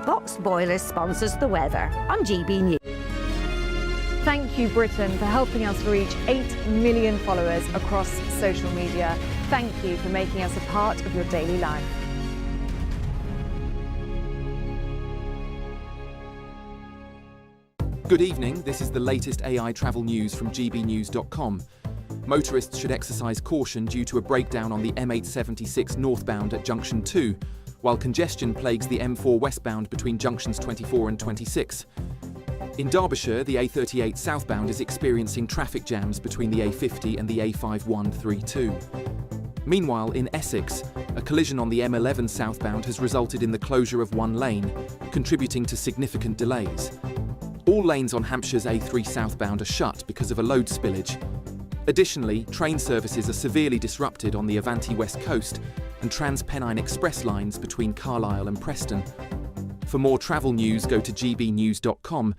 Boxed Boilers sponsors the weather on GB News. Thank you, Britain, for helping us reach 8 million followers across social media. Thank you for making us a part of your daily life. Good evening, this is the latest AI travel news from GBNews.com. Motorists should exercise caution due to a breakdown on the M876 northbound at Junction 2, while congestion plagues the M4 westbound between junctions 24 and 26. In Derbyshire, the A38 southbound is experiencing traffic jams between the A50 and the A5132. Meanwhile, in Essex, a collision on the M11 southbound has resulted in the closure of one lane, contributing to significant delays. All lanes on Hampshire's A3 southbound are shut because of a load spillage. Additionally, train services are severely disrupted on the Avanti West Coast and Trans-Pennine Express lines between Carlisle and Preston. For more travel news, go to gbnews.com.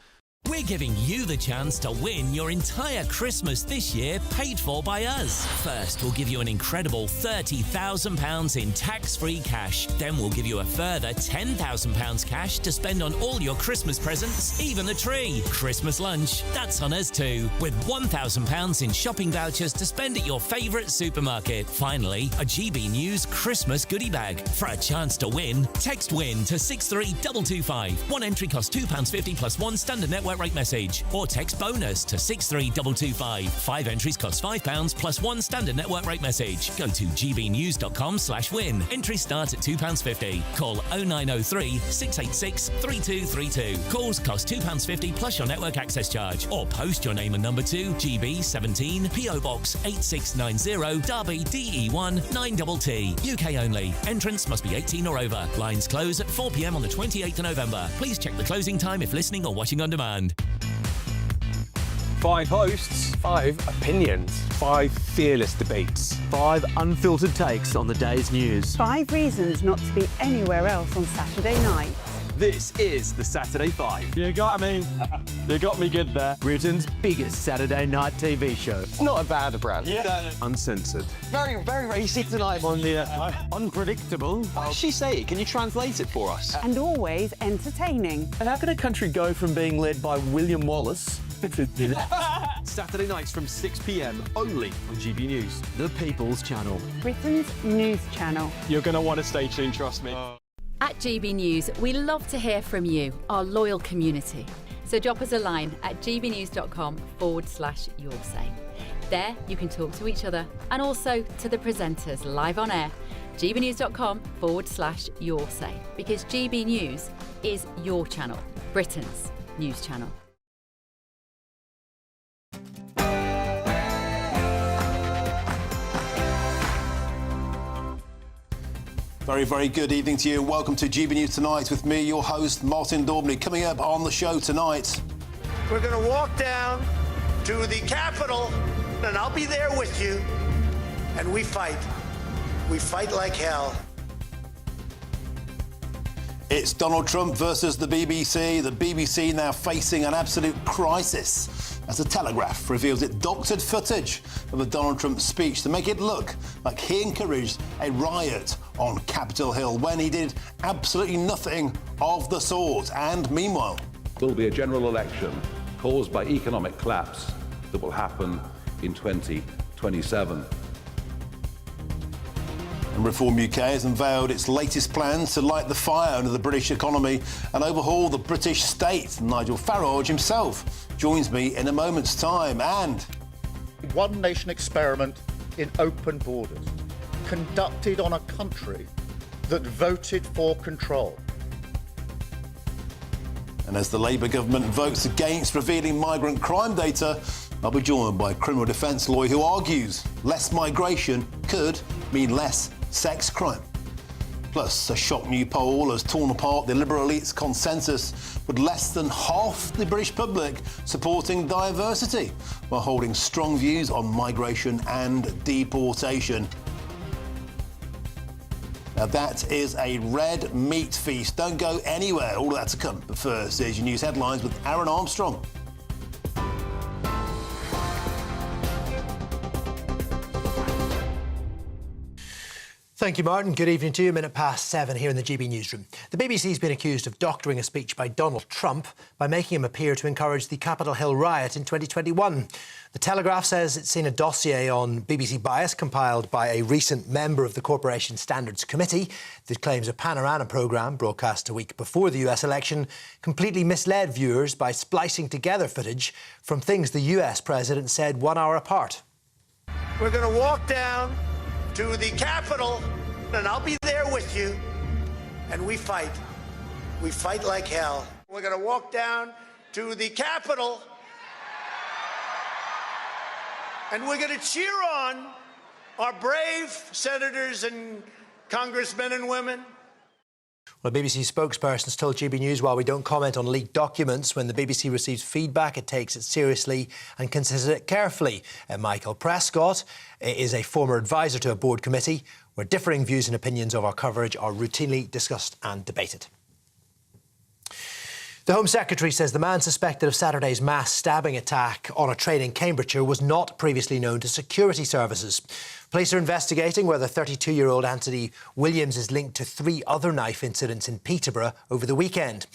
We're giving you the chance to win your entire Christmas this year paid for by us. First, we'll give you an incredible £30,000 in tax-free cash. Then we'll give you a further £10,000 cash to spend on all your Christmas presents, even the tree. Christmas lunch, that's on us too, with £1,000 in shopping vouchers to spend at your favourite supermarket. Finally, a GB News Christmas goodie bag. For a chance to win, text WIN to 63225. One entry costs £2.50 plus one standard network rate message, or text BONUS to 63225. 5 entries cost £5 plus one standard network rate message. Go to gbnews.com/win. Entry starts at £2.50. Call 0903 686 3232. Calls cost £2.50 plus your network access charge, or post your name and number to GB17 PO Box 8690 Derby DE1 9TT. UK only. Entrance must be 18 or over. Lines close at 4 p.m. on the 28th of November. Please check the closing time if listening or watching on demand. 5 hosts, 5 opinions, 5 fearless debates, 5 unfiltered takes on the day's news. 5 reasons not to be anywhere else on Saturday night. This is the Saturday 5. You got me good there. Britain's biggest Saturday night TV show. It's not a bad brand. Yeah. Uncensored. Very, very racist tonight. On the unpredictable. What did she say? Can you translate it for us? And always entertaining. And how can a country go from being led by William Wallace to Saturday nights from 6 p.m. only on GB News. The People's Channel. Britain's news channel. You're going to want to stay tuned, trust me. At GB News, we love to hear from you, our loyal community. So drop us a line at gbnews.com/yoursay. There you can talk to each other and also to the presenters live on air. gbnews.com/yoursay, because GB News is your channel, Britain's news channel. Very, very good evening to you and welcome to GB News Tonight with me, your host, Martin Daubney. Coming up on the show tonight. We're going to walk down to the Capitol and I'll be there with you. And we fight. We fight like hell. It's Donald Trump versus the BBC. The BBC now facing an absolute crisis as the Telegraph reveals it doctored footage of a Donald Trump speech to make it look like he encouraged a riot on Capitol Hill when he did absolutely nothing of the sort. And meanwhile, there will be a general election caused by economic collapse that will happen in 2027. And Reform UK has unveiled its latest plans to light the fire under the British economy and overhaul the British state. Nigel Farage himself joins me in a moment's time. And one nation experiment in open borders conducted on a country that voted for control. And as the Labour government votes against revealing migrant crime data, I'll be joined by a criminal defence lawyer who argues less migration could mean less sex crime. Plus, a shock new poll has torn apart the Liberal elite's consensus, with less than half the British public supporting diversity, while holding strong views on migration and deportation. Now that is a red meat feast. Don't go anywhere. All of that to come. But first, here's your news headlines with Aaron Armstrong. Thank you, Martin. Good evening to you. 7:minutes here in the GB newsroom. The BBC's been accused of doctoring a speech by Donald Trump by making him appear to encourage the Capitol Hill riot in 2021. The Telegraph says it's seen a dossier on BBC bias compiled by a recent member of the Corporation Standards Committee that claims a panorama programme broadcast a week before the US election completely misled viewers by splicing together footage from things the US president said 1 hour apart. We're going to walk down to the Capitol, and I'll be there with you, and we fight. We fight like hell. We're going to walk down to the Capitol, and we're going to cheer on our brave senators and congressmen and women. Well, BBC spokespersons told GB News, while we don't comment on leaked documents, when the BBC receives feedback, it takes it seriously and considers it carefully. Michael Prescott is a former advisor to a board committee where differing views and opinions of our coverage are routinely discussed and debated. The Home Secretary says the man suspected of Saturday's mass stabbing attack on a train in Cambridgeshire was not previously known to security services. Police are investigating whether 32-year-old Anthony Williams is linked to 3 other knife incidents in Peterborough over the weekend.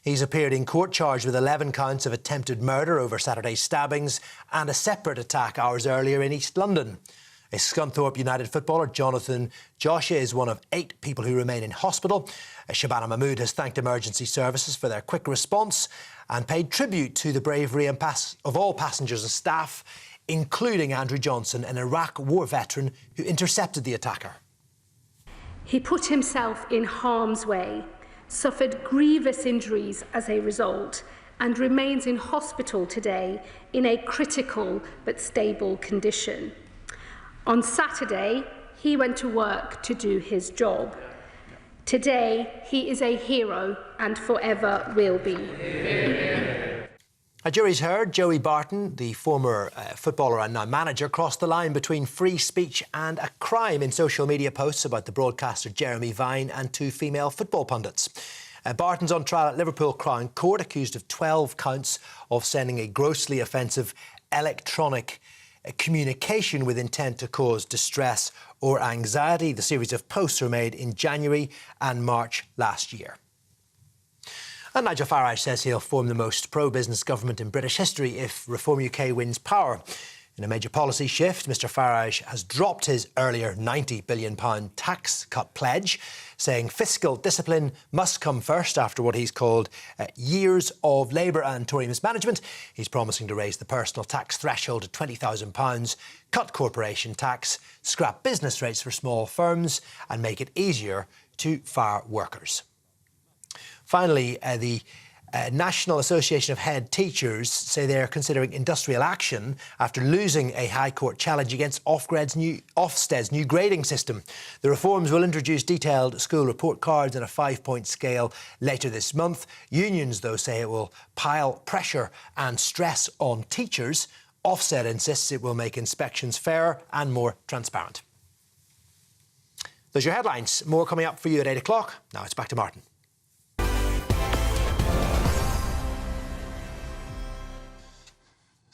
He's appeared in court charged with 11 counts of attempted murder over Saturday's stabbings and a separate attack hours earlier in East London. A Scunthorpe United footballer, Jonathan Joshua, is one of 8 people who remain in hospital. Shabana Mahmood has thanked emergency services for their quick response and paid tribute to the bravery of all passengers and staff, including Andrew Johnson, an Iraq war veteran who intercepted the attacker. He put himself in harm's way, suffered grievous injuries as a result, and remains in hospital today in a critical but stable condition. On Saturday, he went to work to do his job. Today, he is a hero and forever will be. A jury's heard Joey Barton, the former footballer and now manager, crossed the line between free speech and a crime in social media posts about the broadcaster Jeremy Vine and 2 female football pundits. Barton's on trial at Liverpool Crown Court, accused of 12 counts of sending a grossly offensive electronic communication with intent to cause distress or anxiety. The series of posts were made in January and March last year. And Nigel Farage says he'll form the most pro-business government in British history if Reform UK wins power. In a major policy shift, Mr Farage has dropped his earlier £90 billion tax cut pledge, saying fiscal discipline must come first after what he's called years of Labour and Tory mismanagement. He's promising to raise the personal tax threshold to £20,000, cut corporation tax, scrap business rates for small firms and make it easier to fire workers. Finally, the National Association of Head Teachers say they're considering industrial action after losing a High Court challenge against Ofsted's new grading system. The reforms will introduce detailed school report cards and a 5-point scale later this month. Unions, though, say it will pile pressure and stress on teachers. Ofsted insists it will make inspections fairer and more transparent. Those are your headlines. More coming up for you at 8 o'clock. Now it's back to Martin.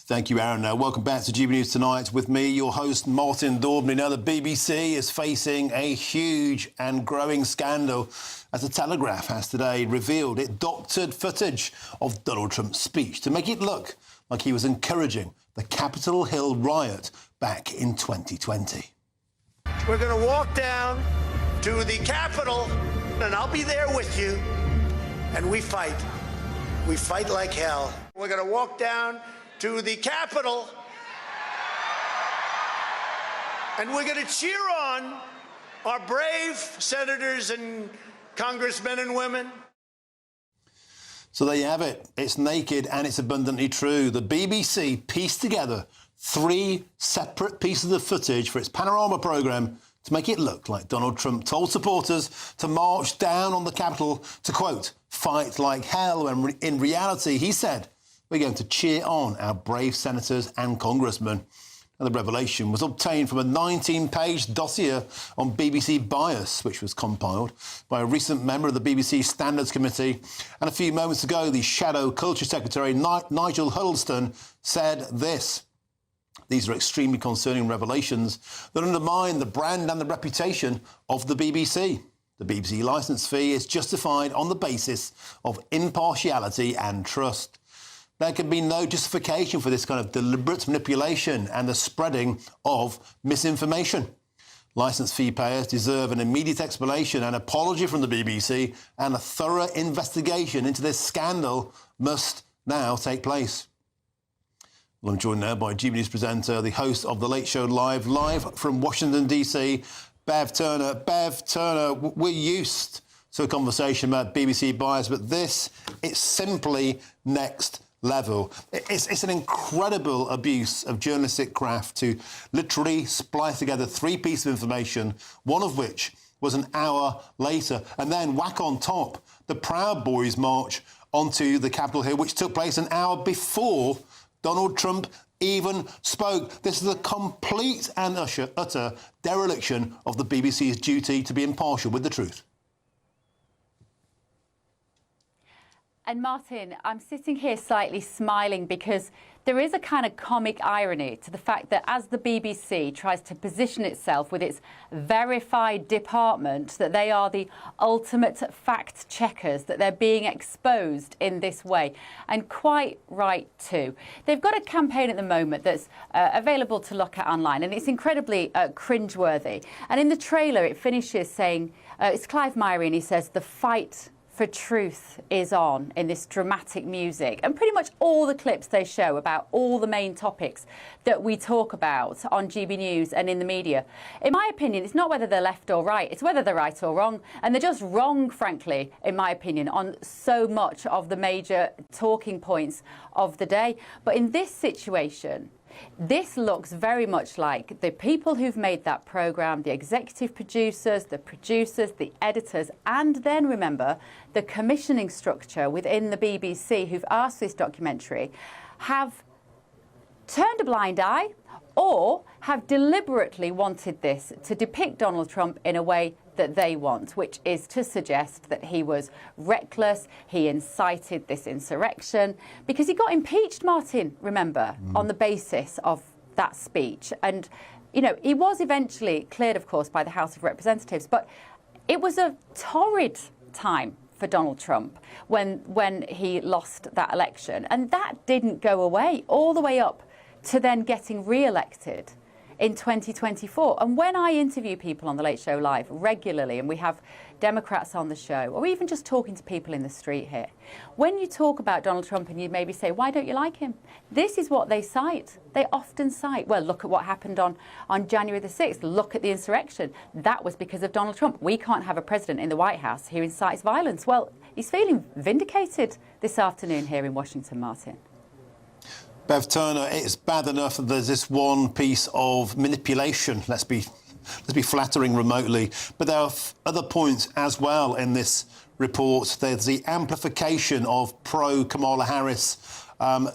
Thank you, Aaron. Welcome back to GB News Tonight with me, your host, Martin Daubney. Now, the BBC is facing a huge and growing scandal as the Telegraph has today revealed it doctored footage of Donald Trump's speech to make it look like he was encouraging the Capitol Hill riot back in 2020. We're going to walk down to the Capitol, and I'll be there with you, and we fight. We fight like hell. We're going to walk down to the Capitol, and we're going to cheer on our brave senators and congressmen and women. So there you have it. It's naked and it's abundantly true. The BBC pieced together 3 separate pieces of footage for its panorama programme to make it look like Donald Trump told supporters to march down on the Capitol to, quote, fight like hell, when in reality he said, we're going to cheer on our brave senators and congressmen. And the revelation was obtained from a 19-page dossier on BBC bias, which was compiled by a recent member of the BBC Standards Committee. And a few moments ago, the Shadow Culture Secretary, Nigel Farage, said this. These are extremely concerning revelations that undermine the brand and the reputation of the BBC. The BBC licence fee is justified on the basis of impartiality and trust. There can be no justification for this kind of deliberate manipulation and the spreading of misinformation. Licence fee payers deserve an immediate explanation and apology from the BBC, and a thorough investigation into this scandal must now take place. Well, I'm joined now by GB News presenter, the host of The Late Show live from Washington, D.C., Bev Turner. Bev Turner, we're used to a conversation about BBC bias, but this is simply next level. It's an incredible abuse of journalistic craft to literally splice together three pieces of information, one of which was an hour later, and then whack on top the Proud Boys march onto the Capitol Hill, which took place an hour before Donald Trump even spoke. This is a complete and utter dereliction of the BBC's duty to be impartial with the truth. And Martin, I'm sitting here slightly smiling because there is a kind of comic irony to the fact that as the BBC tries to position itself with its verified department, that they are the ultimate fact checkers, that they're being exposed in this way. And quite right too. They've got a campaign at the moment that's available to look at online, and it's incredibly cringeworthy. And in the trailer, it finishes saying, it's Clive Myrie, and he says, "The fight for truth is on," in this dramatic music. And pretty much all the clips they show about all the main topics that we talk about on GB News and in the media, in my opinion, it's not whether they're left or right, it's whether they're right or wrong. And they're just wrong, frankly, in my opinion, on so much of the major talking points of the day. But in this situation, this looks very much like the people who've made that programme, the executive producers, the editors, and then, remember, the commissioning structure within the BBC who've asked for this documentary, have turned a blind eye or have deliberately wanted this to depict Donald Trump in a way that they want, which is to suggest that he was reckless, he incited this insurrection, because he got impeached, Martin, remember, on the basis of that speech. And, you know, he was eventually cleared, of course, by the House of Representatives, but it was a torrid time for Donald Trump when he lost that election. And that didn't go away all the way up to then getting re-elected in 2024. And when I interview people on The Late Show Live regularly, and we have Democrats on the show, or even just talking to people in the street here, when you talk about Donald Trump and you maybe say, why don't you like him? This is what they cite. They often cite, well, look at what happened on January the 6th. Look at the insurrection. That was because of Donald Trump. We can't have a president in the White House who incites violence. Well, he's feeling vindicated this afternoon here in Washington, Martin. Bev Turner, it's bad enough that there's this one piece of manipulation, let's be flattering remotely, but there are other points as well in this report. There's the amplification of pro-Kamala Harris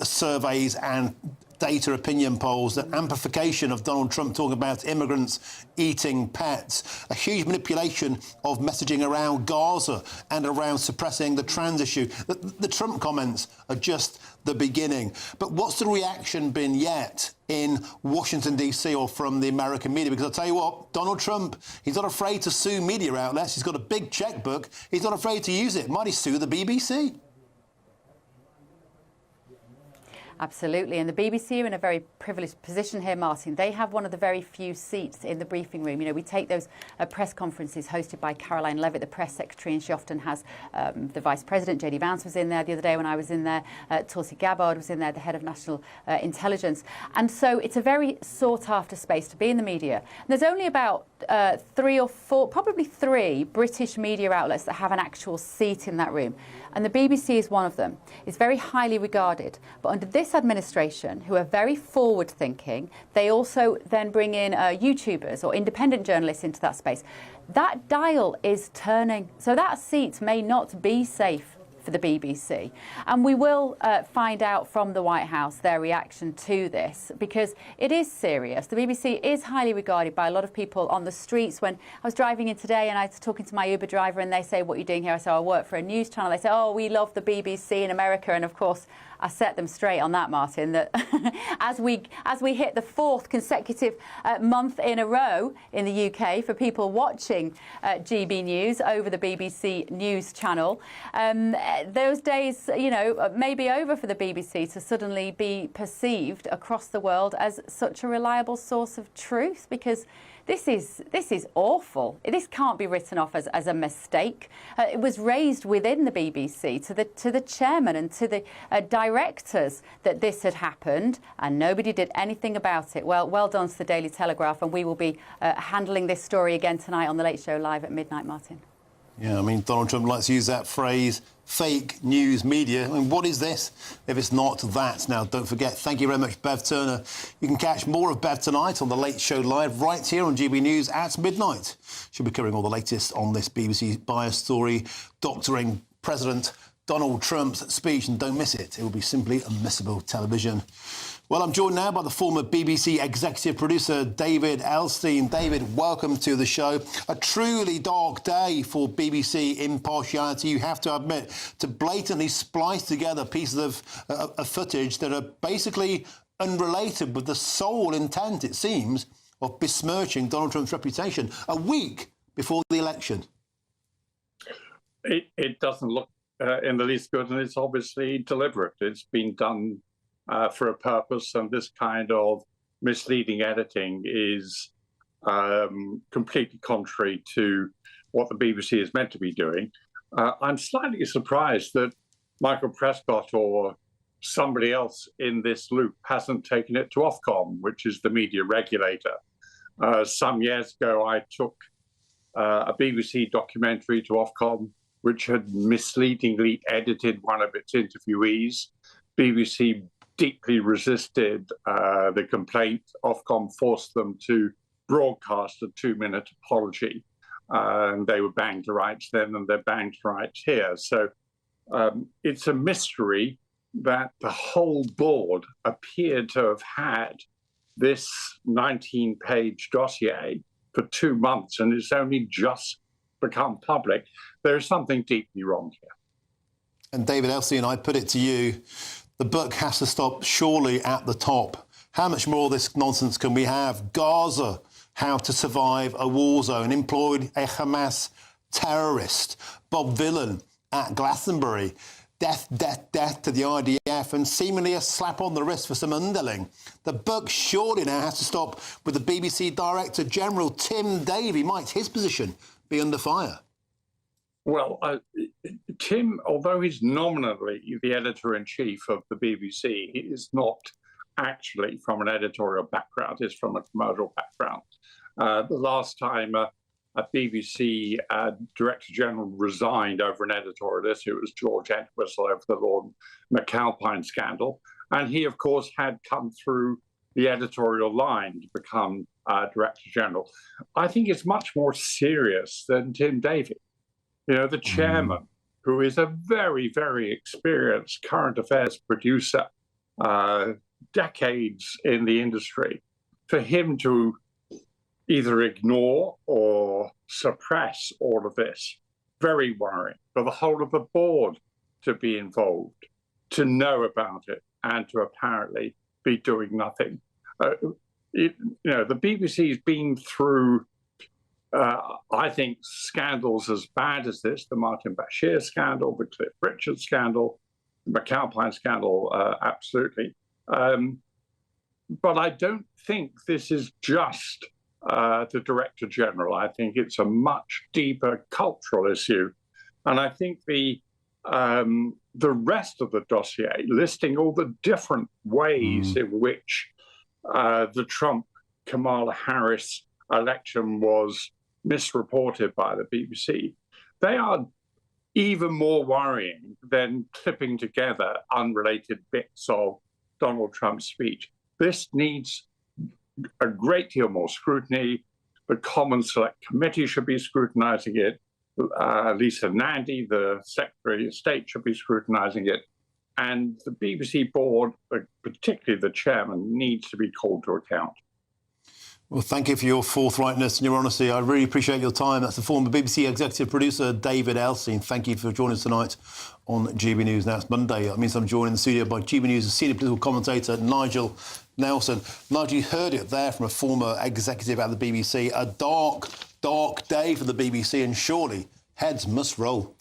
surveys and data opinion polls, the amplification of Donald Trump talking about immigrants eating pets, a huge manipulation of messaging around Gaza and around suppressing the trans issue. The Trump comments are just the beginning. But what's the reaction been yet in Washington, D.C. or from the American media? Because I'll tell you what, Donald Trump, he's not afraid to sue media outlets. He's got a big checkbook. He's not afraid to use it. Might he sue the BBC? Absolutely. And the BBC are in a very privileged position here, Martin. They have one of the very few seats in the briefing room. You know, we take those press conferences hosted by Caroline Levitt, the press secretary, and she often has the vice president. J.D. Vance was in there the other day when I was in there. Tulsi Gabbard was in there, the head of national intelligence. And so it's a very sought-after space to be in the media. And there's only about 3 or 4, probably 3 British media outlets that have an actual seat in that room. And the BBC is one of them. It's very highly regarded. But under this administration, who are very forward-thinking, they also then bring in YouTubers or independent journalists into that space. That dial is turning. So that seat may not be safe for the BBC. And we will find out from the White House their reaction to this, because it is serious. The BBC is highly regarded by a lot of people on the streets. When I was driving in today and I was talking to my Uber driver and they say, what are you doing here? I say, I work for a news channel. They say, oh, we love the BBC in America. And of course, I set them straight on that, Martin, that as we hit the 4th consecutive month in a row in the UK for people watching GB News over the BBC News channel, those days, you know, may be over for the BBC to suddenly be perceived across the world as such a reliable source of truth, because this is awful. This can't be written off as a mistake. It was raised within the BBC to the chairman and to the directors that this had happened, and nobody did anything about it. Well done to the Daily Telegraph, and we will be handling this story again tonight on The Late Show live at midnight, Martin. Yeah, I mean, Donald Trump likes to use that phrase, fake news media. I mean, what is this if it's not that? Now, don't forget, thank you very much, Bev Turner. You can catch more of Bev tonight on The Late Show Live right here on GB News at midnight. She'll be covering all the latest on this BBC bias story, doctoring President Donald Trump's speech, and don't miss it. It will be simply unmissable television. Well, I'm joined now by the former BBC executive producer, David Elstein. David, welcome to the show. A truly dark day for BBC impartiality, you have to admit, to blatantly splice together pieces of footage that are basically unrelated with the sole intent, it seems, of besmirching Donald Trump's reputation a week before the election. It doesn't look in the least good, and it's obviously deliberate. It's been done for a purpose, and this kind of misleading editing is completely contrary to what the BBC is meant to be doing. I'm slightly surprised that Michael Prescott or somebody else in this loop hasn't taken it to Ofcom, which is the media regulator. Some years ago, I took a BBC documentary to Ofcom, which had misleadingly edited one of its interviewees. BBC deeply resisted the complaint. Ofcom forced them to broadcast a 2-minute apology. And they were banged to rights then, and they're banged to rights here. So it's a mystery that the whole board appeared to have had this 19-page dossier for 2 months, and it's only just become public. There's something deeply wrong here. And David Elstein, I put it to you, the book has to stop surely at the top. How much more of this nonsense can we have? Gaza, how to survive a war zone, employed a Hamas terrorist. Bob Villan at Glastonbury, death, death, death to the IDF, and seemingly a slap on the wrist for some underling. The book surely now has to stop with the BBC Director General, Tim Davie. Might his position be under fire? Well, Tim, although he's nominally the editor-in-chief of the BBC, he is not actually from an editorial background. He's from a commercial background. The last time a BBC Director General resigned over an editorial issue, it was George Entwistle over the Lord McAlpine scandal. And he, of course, had come through the editorial line to become Director General. I think it's much more serious than Tim Davie. You know, the chairman, who is a very, very experienced current affairs producer, decades in the industry, for him to either ignore or suppress all of this, very worrying. For the whole of the board to be involved, to know about it, and to apparently be doing nothing. You know, the BBC's been through, I think, scandals as bad as this, the Martin Bashir scandal, the Cliff Richard scandal, the McAlpine scandal, absolutely. But I don't think this is just the Director General. I think it's a much deeper cultural issue. And I think the rest of the dossier, listing all the different ways in which the Trump-Kamala Harris election was misreported by the BBC, they are even more worrying than clipping together unrelated bits of Donald Trump's speech. This needs a great deal more scrutiny. The Common Select Committee should be scrutinizing it. Lisa Nandy, the Secretary of State, should be scrutinizing it. And the BBC board, particularly the chairman, needs to be called to account. Well, thank you for your forthrightness and your honesty. I really appreciate your time. That's the former BBC executive producer, David Elstein. Thank you for joining us tonight on GB News. Now it's Monday. That means I'm joined in the studio by GB News' senior political commentator, Nigel Nelson. Nigel, you heard it there from a former executive at the BBC. A dark, dark day for the BBC, and surely heads must roll.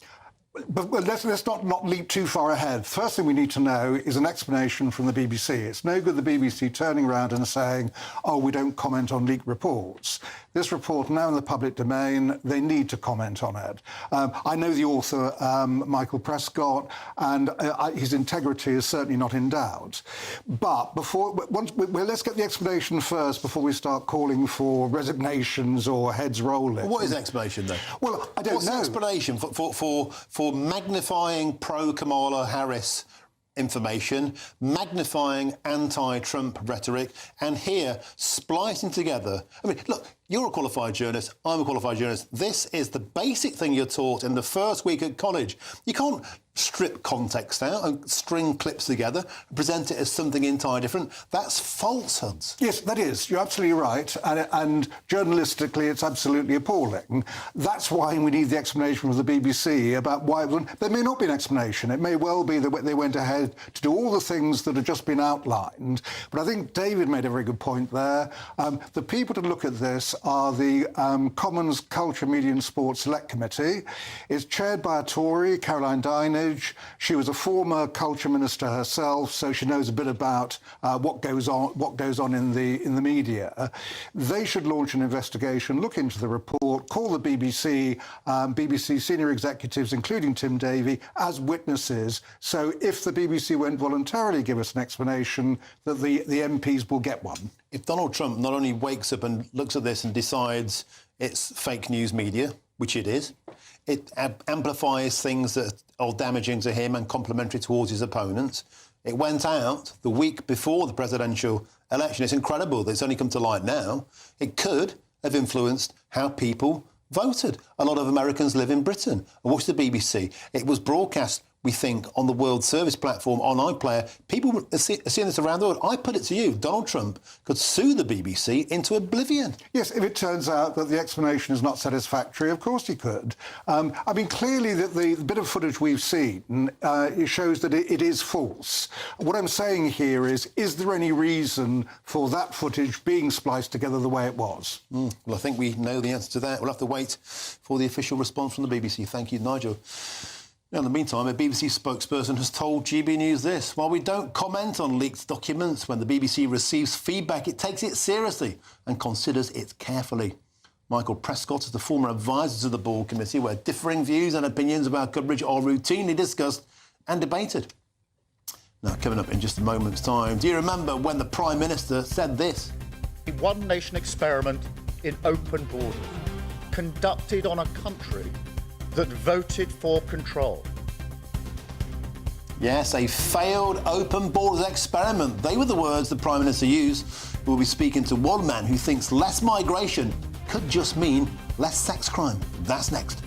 But let's not leap too far ahead. First thing we need to know is an explanation from the BBC. It's no good the BBC turning around and saying, oh, we don't comment on leaked reports. This report, now in the public domain, they need to comment on it. I know the author, Michael Prescott, and his integrity is certainly not in doubt. But let's get the explanation first before we start calling for resignations or heads rolling. Well, what is the explanation, then? Well, I don't know. What's the explanation for magnifying pro-Kamala Harris information, magnifying anti-Trump rhetoric, and here splicing together? I mean, look, you're a qualified journalist, I'm a qualified journalist. This is the basic thing you're taught in the first week at college. You can't strip context out and string clips together and present it as something entirely different. That's falsehoods. Yes, that is. You're absolutely right. And journalistically, it's absolutely appalling. That's why we need the explanation from the BBC about why there may not be an explanation. It may well be that they went ahead to do all the things that have just been outlined. But I think David made a very good point there. The people to look at this are the Commons Culture, Media and Sport Select Committee. It's chaired by a Tory, Caroline Dinage. She was a former culture minister herself, so she knows a bit about what goes on in the media. They should launch an investigation, look into the report, call the BBC, BBC senior executives, including Tim Davie, as witnesses. So if the BBC won't voluntarily give us an explanation, that the MPs will get one. If Donald Trump not only wakes up and looks at this and decides it's fake news media, which it is, it amplifies things that are damaging to him and complimentary towards his opponents. It went out the week before the presidential election. It's incredible that it's only come to light now. It could have influenced how people voted. A lot of Americans live in Britain and watch the BBC. It was broadcast, we think, on the World Service platform on iPlayer. People are seeing this around the world. I put it to you, Donald Trump could sue the BBC into oblivion. Yes, if it turns out that the explanation is not satisfactory, of course he could. I mean, clearly the bit of footage we've seen, it shows that it is false. What I'm saying here is there any reason for that footage being spliced together the way it was? Well, I think we know the answer to that. We'll have to wait for the official response from the BBC. Thank you, Nigel. Now, in the meantime, a BBC spokesperson has told GB News this. While we don't comment on leaked documents, when the BBC receives feedback, it takes it seriously and considers it carefully. Michael Prescott is the former advisor to the board committee, where differing views and opinions about coverage are routinely discussed and debated. Now, coming up in just a moment's time, do you remember when the Prime Minister said this? A one-nation experiment in open borders, conducted on a country that voted for control. Yes, a failed open borders experiment. They were the words the Prime Minister used. We'll be speaking to one man who thinks less migration could just mean less sex crime. That's next.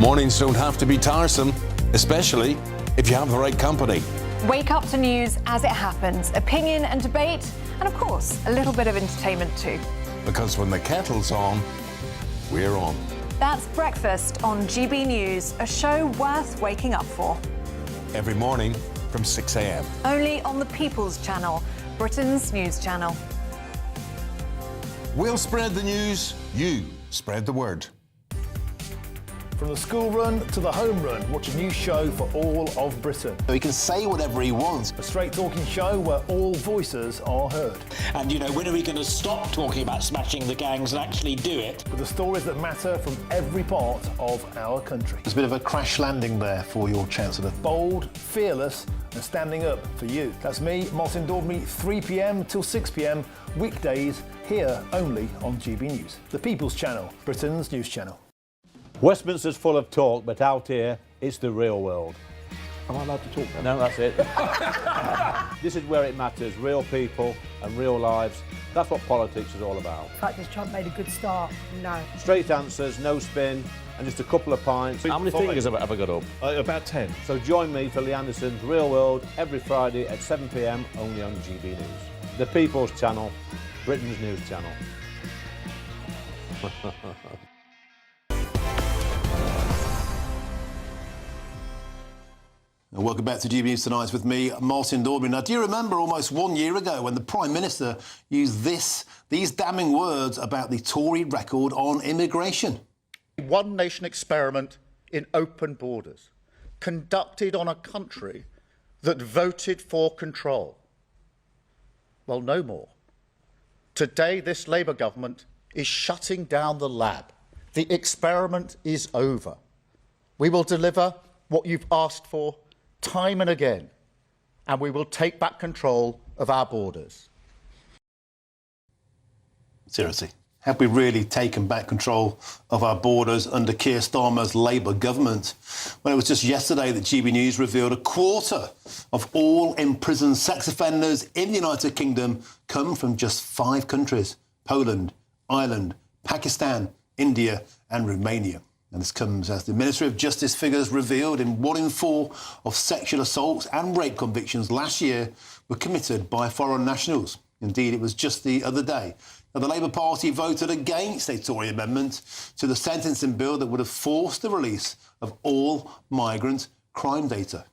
Mornings don't have to be tiresome, especially if you have the right company. Wake up to news as it happens, opinion and debate, and of course, a little bit of entertainment too. Because when the kettle's on, we're on. That's Breakfast on GB News, a show worth waking up for. Every morning from 6 a.m. Only on the People's Channel, Britain's news channel. We'll spread the news, you spread the word. From the school run to the home run, watch a new show for all of Britain. So he can say whatever he wants. A straight talking show where all voices are heard. And, you know, when are we going to stop talking about smashing the gangs and actually do it? With the stories that matter from every part of our country. There's a bit of a crash landing there for your Chancellor. Bold, fearless and standing up for you. That's me, Martin Daubney, 3 p.m. till 6 p.m, weekdays, here only on GB News. The People's Channel, Britain's news channel. Westminster's full of talk, but out here, it's the real world. Am I allowed to talk then? No, that's it. This is where it matters, real people and real lives. That's what politics is all about. In fact, has Trump made a good start? No. Straight answers, no spin, and just a couple of pints. How many fingers have I got up? About 10. So join me for Lee Anderson's Real World every Friday at 7 p.m, only on GB News. The People's Channel, Britain's news channel. And welcome back to GB News Tonight with me, Martin Daubney. Now, do you remember almost 1 year ago when the Prime Minister used these damning words about the Tory record on immigration? One nation experiment in open borders, conducted on a country that voted for control. Well, no more. Today, this Labour government is shutting down the lab. The experiment is over. We will deliver what you've asked for time and again, and we will take back control of our borders. Seriously, have we really taken back control of our borders under Keir Starmer's Labour government? Well, it was just yesterday that GB News revealed a quarter of all imprisoned sex offenders in the United Kingdom come from just 5 countries: Poland, Ireland, Pakistan, India and Romania. And this comes as the Ministry of Justice figures revealed in 1 in 4 of sexual assaults and rape convictions last year were committed by foreign nationals. Indeed, it was just the other day that the Labour Party voted against a Tory amendment to the sentencing bill that would have forced the release of all migrant crime data.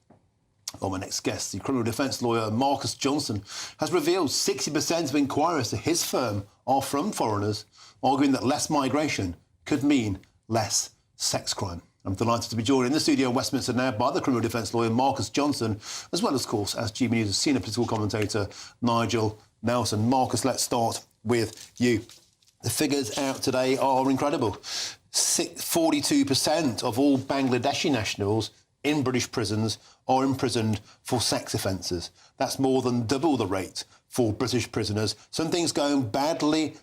Well, my next guest, the criminal defence lawyer Marcus Johnson, has revealed 60% of inquiries to his firm are from foreigners, arguing that less migration could mean less sex crime. I'm delighted to be joined in the studio in Westminster now by the criminal defence lawyer Marcus Johnson, as well as, of course, as GB News' senior political commentator Nigel Nelson. Marcus, let's start with you. The figures out today are incredible. 42% of all Bangladeshi nationals in British prisons are imprisoned for sex offences. That's more than double the rate for British prisoners. Some things going badly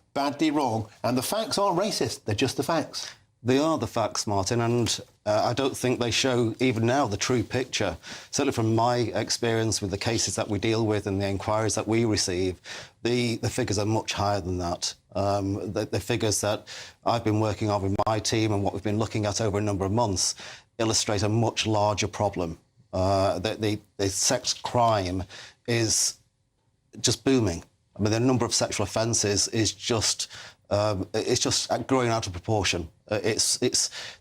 wrong, and the facts aren't racist, they're just the facts. They are the facts, Martin, and I don't think they show, even now, the true picture. Certainly from my experience with the cases that we deal with and the inquiries that we receive, the figures are much higher than that. The figures that I've been working on with my team and what we've been looking at over a number of months illustrate a much larger problem. The sex crime is just booming. I mean, the number of sexual offences is just... it's just growing out of proportion. It's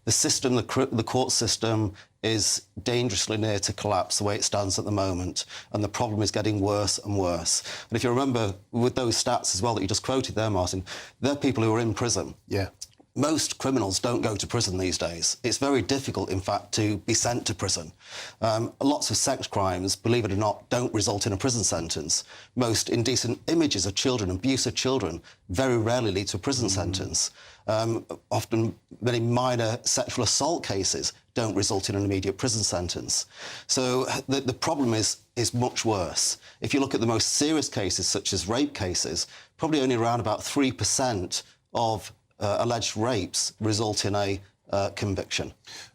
the system, the court system is dangerously near to collapse the way it stands at the moment, and the problem is getting worse and worse. And if you remember with those stats as well that you just quoted there, Martin, they're people who are in prison. Yeah. Most criminals don't go to prison these days. It's very difficult, in fact, to be sent to prison. Lots of sex crimes, believe it or not, don't result in a prison sentence. Most indecent images of children, abuse of children, very rarely lead to a prison sentence. Often, many minor sexual assault cases don't result in an immediate prison sentence. So the problem is much worse. If you look at the most serious cases, such as rape cases, probably only around about 3% of alleged rapes result in a conviction.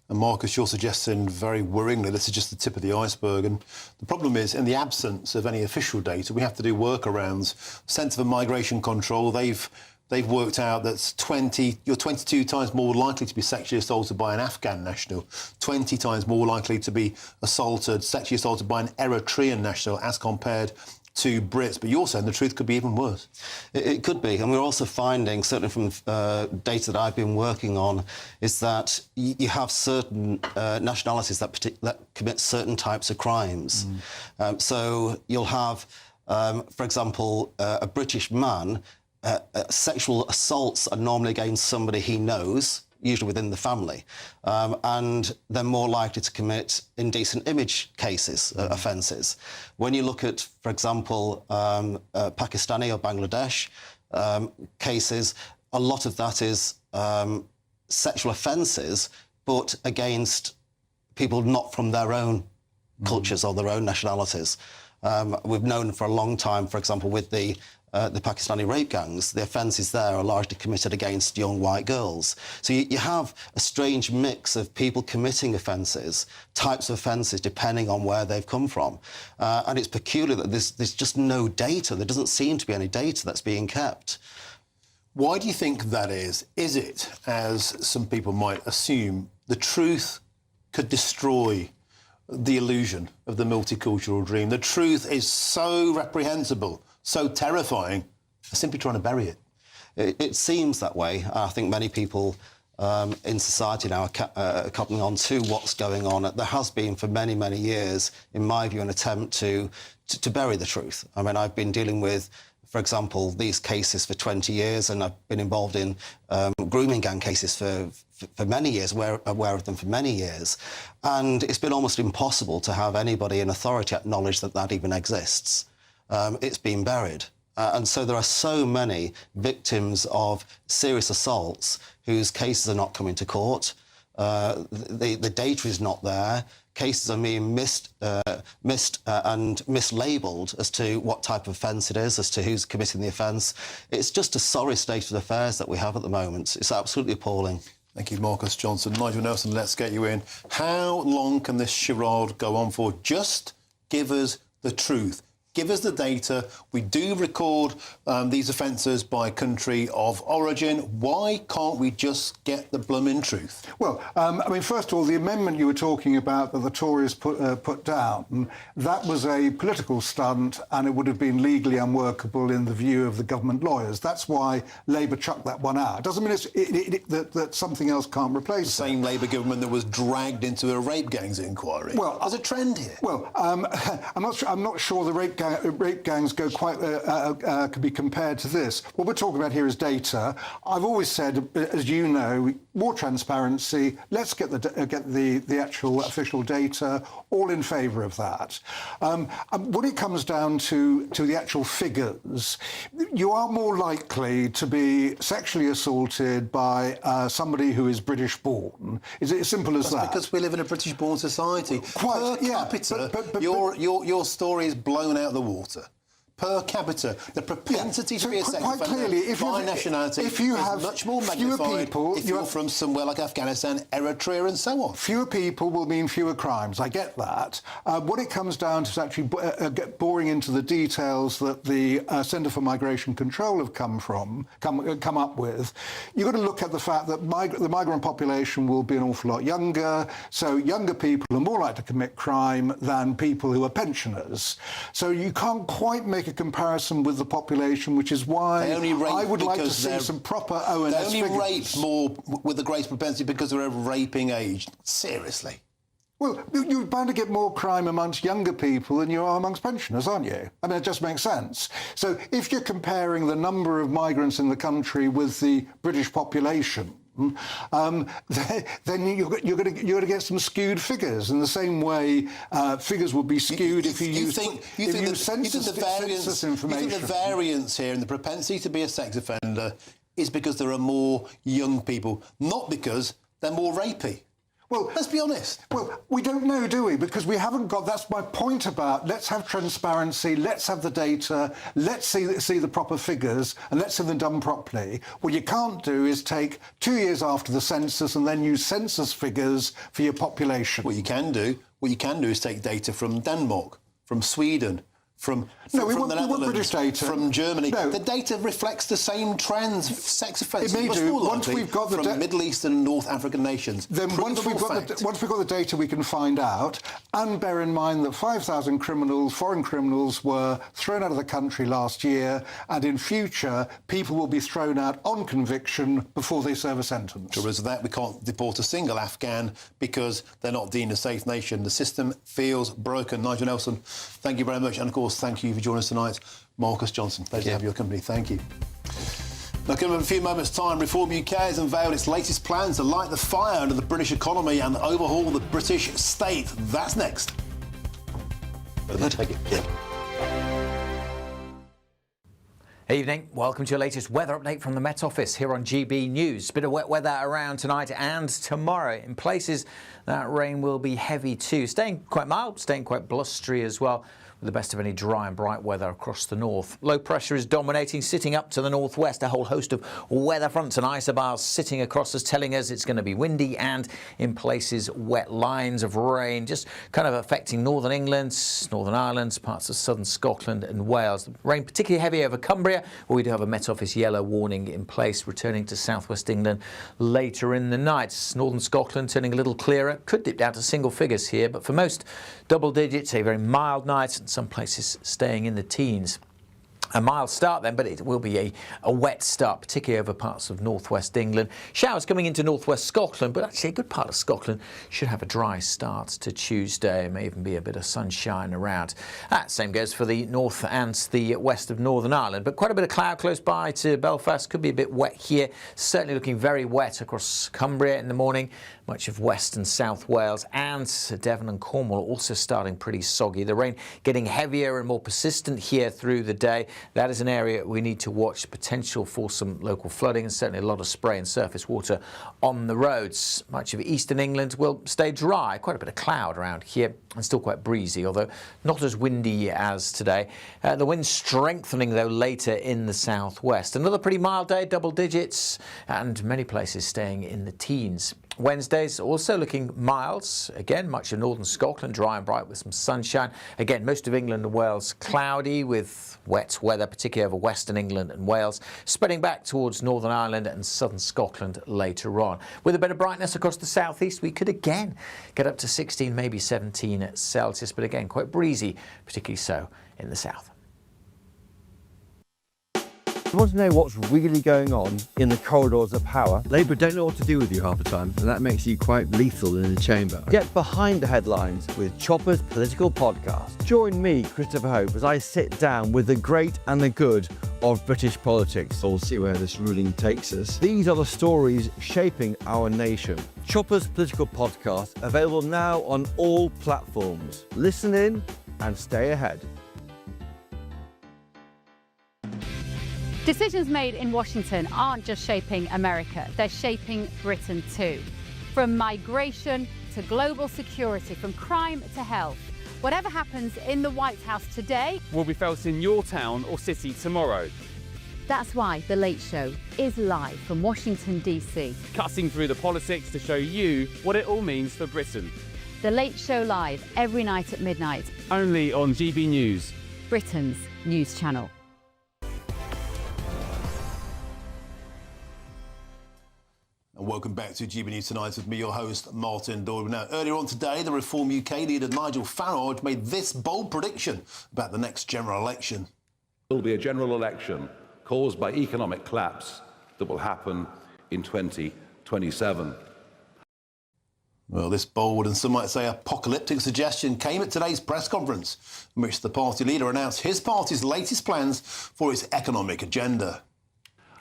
And Marcus, you're suggesting very worryingly this is just the tip of the iceberg. And the problem is, in the absence of any official data, we have to do workouts. Centre for Migration Control, they've they've worked out that you're 22 times more likely to be sexually assaulted by an Afghan national, 20 times more likely to be sexually assaulted by an Eritrean national as compared to Brits. But you're saying the truth could be even worse. It could be. And we're also finding, certainly from data that I've been working on, is that you have certain nationalities that commit certain types of crimes. So you'll have, for example, a British man. Sexual assaults are normally against somebody he knows, usually within the family, and they're more likely to commit indecent image cases, offences. When you look at, for example, Pakistani or Bangladesh cases, a lot of that is sexual offences, but against people not from their own cultures or their own nationalities. We've known for a long time, for example, with the Pakistani rape gangs, the offences there are largely committed against young white girls. So you have a strange mix of people committing offences, types of offences, depending on where they've come from. And it's peculiar that there's just no data. There doesn't seem to be any data that's being kept. Why do you think that is? Is it, as some people might assume, the truth could destroy the illusion of the multicultural dream? The truth is so reprehensible, so terrifying, they're simply trying to bury it. It seems that way. I think many people in society now are coming on to what's going on. There has been for many, many years, in my view, an attempt to bury the truth. I mean, I've been dealing with, for example, these cases for 20 years, and I've been involved in grooming gang cases for many years, aware of them for many years. And it's been almost impossible to have anybody in authority acknowledge that that even exists. It's been buried. And so there are so many victims of serious assaults whose cases are not coming to court. The data is not there. Cases are being missed and mislabelled as to what type of offence it is, as to who's committing the offence. It's just a sorry state of affairs that we have at the moment. It's absolutely appalling. Thank you, Marcus Johnson. Nigel Nelson, let's get you in. How long can this charade go on for? Just give us the truth. Give us the data. We do record these offences by country of origin. Why can't we just get the blooming truth? Well, I mean, first of all, the amendment you were talking about that the Tories put down, that was a political stunt, and it would have been legally unworkable in the view of the government lawyers. That's why Labour chucked that one out. It doesn't mean that something else can't replace it. The same Labour government that was dragged into a rape gangs inquiry. Well, there's a trend here. Well, I'm not sure the rape gangs go quite could be compared to this. What we're talking about here is data. I've always said, as you know, more transparency. Let's get the actual official data. All in favour of that. When it comes down to the actual figures, you are more likely to be sexually assaulted by somebody who is British-born. Is it as simple as that? Because we live in a British-born society. Quite, per capita, your story is blown out of the water. Per capita, the propensity to be a sex offender by nationality is much more magnified if you're from somewhere like Afghanistan, Eritrea and so on. Fewer people will mean fewer crimes. I get that. What it comes down to is actually boring into the details that the Centre for Migration Control have come up with. You've got to look at the fact that the migrant population will be an awful lot younger, so younger people are more likely to commit crime than people who are pensioners. So you can't quite make a comparison with the population, which is why I would like to see some proper ONS figures. They only rape more with a greater propensity because they're of raping age. Seriously. Well, you're bound to get more crime amongst younger people than you are amongst pensioners, aren't you? I mean, it just makes sense. So if you're comparing the number of migrants in the country with the British population, then you're going to get some skewed figures. In the same way, figures would be skewed if you use census information. You think the variance here in the propensity to be a sex offender is because there are more young people, not because they're more rapey? Well, let's be honest. Well, we don't know, do we? Because we haven't got... That's my point about let's have transparency, let's have the data, let's see the proper figures, and let's have them done properly. What you can't do is take 2 years after the census and then use census figures for your population. What you can do is take data from Denmark, from Sweden, from No, we the want Netherlands, British data. from Germany. No. The data reflects the same trends. Sex offences. It may do. Once we've got the from Middle Eastern and North African nations. Then once we've got the data, we can find out. And bear in mind that 5,000 foreign criminals, were thrown out of the country last year, and in future, people will be thrown out on conviction before they serve a sentence. Sure, is that we can't deport a single Afghan because they're not deemed a safe nation. The system feels broken. Nigel Nelson, thank you very much. And of course, thank you for joining us tonight. Marcus Johnson, pleasure to have your company. Thank you. Now, coming in a few moments' time, Reform UK has unveiled its latest plans to light the fire under the British economy and overhaul the British state. That's next. Thank you. Evening, welcome to your latest weather update from the Met Office here on GB News. Bit of wet weather around tonight and tomorrow. In places, that rain will be heavy too. Staying quite mild, staying quite blustery as well, with the best of any dry and bright weather across the north. Low pressure is dominating, sitting up to the northwest. A whole host of weather fronts and isobars sitting across us, telling us it's going to be windy and, in places, wet lines of rain, just kind of affecting northern England, Northern Ireland, parts of southern Scotland and Wales. Rain particularly heavy over Cumbria, where we do have a Met Office yellow warning in place, returning to southwest England later in the night. Northern Scotland turning a little clearer, could dip down to single figures here, but for most, double digits, a very mild night. Some places staying in the teens. A mild start then, but it will be a wet start, particularly over parts of northwest England. Showers coming into northwest Scotland, but actually a good part of Scotland should have a dry start to Tuesday. May even be a bit of sunshine around. Same goes for the north and the west of Northern Ireland, but quite a bit of cloud close by to Belfast. Could be a bit wet here. Certainly looking very wet across Cumbria in the morning. Much of West and South Wales and Devon and Cornwall also starting pretty soggy. The rain getting heavier and more persistent here through the day. That is an area we need to watch, potential for some local flooding and certainly a lot of spray and surface water on the roads. Much of eastern England will stay dry. Quite a bit of cloud around here and still quite breezy, although not as windy as today. The wind strengthening, though, later in the southwest. Another pretty mild day, double digits, and many places staying in the teens. Wednesday's also looking mild. Again, much of northern Scotland dry and bright with some sunshine. Again, most of England and Wales cloudy with wet weather, particularly over western England and Wales, spreading back towards Northern Ireland and southern Scotland later on. With a bit of brightness across the southeast, we could again get up to 16, maybe 17 Celsius, but again, quite breezy, particularly so in the south. You want to know what's really going on in the corridors of power? Labour don't know what to do with you half the time, and that makes you quite lethal in the chamber. Get behind the headlines with Chopper's Political Podcast. Join me, Christopher Hope, as I sit down with the great and the good of British politics. We'll see where this ruling takes us. These are the stories shaping our nation. Chopper's Political Podcast, available now on all platforms. Listen in and stay ahead. Decisions made in Washington aren't just shaping America, they're shaping Britain too. From migration to global security, from crime to health. Whatever happens in the White House today will be felt in your town or city tomorrow. That's why The Late Show is live from Washington, D.C. Cutting through the politics to show you what it all means for Britain. The Late Show live every night at midnight. Only on GB News, Britain's news channel. And welcome back to GB News Tonight with me, your host, Martin Doyle. Now, earlier on today, the Reform UK leader Nigel Farage made this bold prediction about the next general election. There will be a general election caused by economic collapse that will happen in 2027. Well, this bold and some might say apocalyptic suggestion came at today's press conference, in which the party leader announced his party's latest plans for its economic agenda.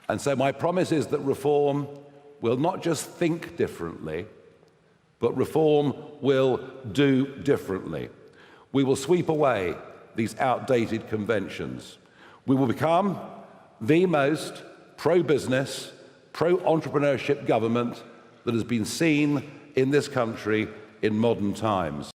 And so my promise is that Reform will not just think differently, but Reform will do differently. We will sweep away these outdated conventions. We will become the most pro-business, pro-entrepreneurship government that has been seen in this country in modern times.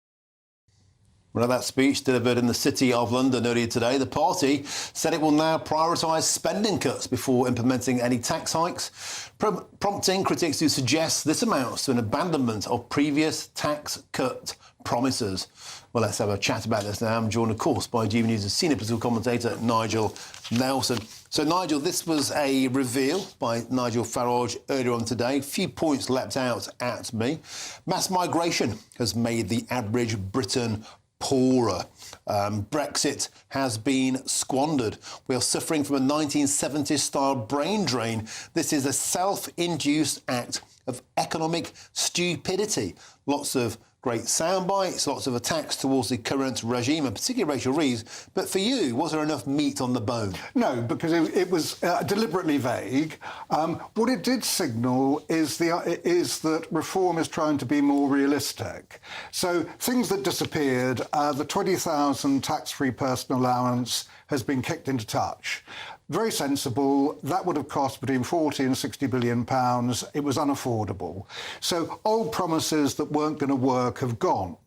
Well, that speech delivered in the City of London earlier today, the party said it will now prioritise spending cuts before implementing any tax hikes, prompting critics to suggest this amounts to an abandonment of previous tax cut promises. Well, let's have a chat about this now. I'm joined, of course, by GBNews' senior political commentator, Nigel Nelson. So, Nigel, this was a reveal by Nigel Farage earlier on today. A few points leapt out at me. Mass migration has made the average Briton poorer. Brexit has been squandered. We are suffering from a 1970s-style brain drain. This is a self-induced act of economic stupidity. Lots of great sound bites, lots of attacks towards the current regime, and particularly Rachel Reeves. But for you, was there enough meat on the bone? No, because it was deliberately vague. What it did signal is that reform is trying to be more realistic. So things that disappeared, the 20,000 tax-free personal allowance has been kicked into touch. Very sensible. That would have cost between 40 and 60 billion pounds. It was unaffordable. So old promises that weren't going to work have gone.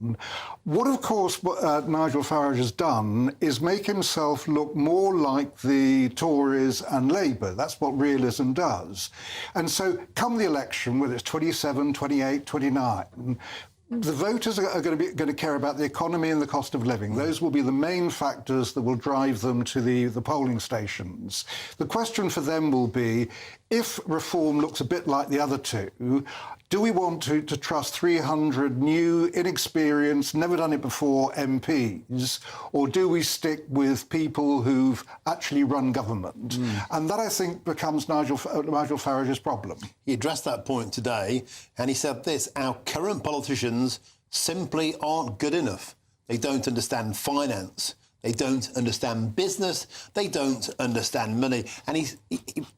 What, of course, Nigel Farage has done is make himself look more like the Tories and Labour. That's what realism does. And so come the election, whether it's 27, 28, 29, the voters are going to care about the economy and the cost of living. Those will be the main factors that will drive them to the polling stations. The question for them will be, if reform looks a bit like the other two, do we want to trust 300 new, inexperienced, never done it before MPs, or do we stick with people who've actually run government? And that, I think, becomes Nigel Farage's problem. He addressed that point today, and he said this: our current politicians simply aren't good enough. They don't understand finance. They don't understand business. They don't understand money. And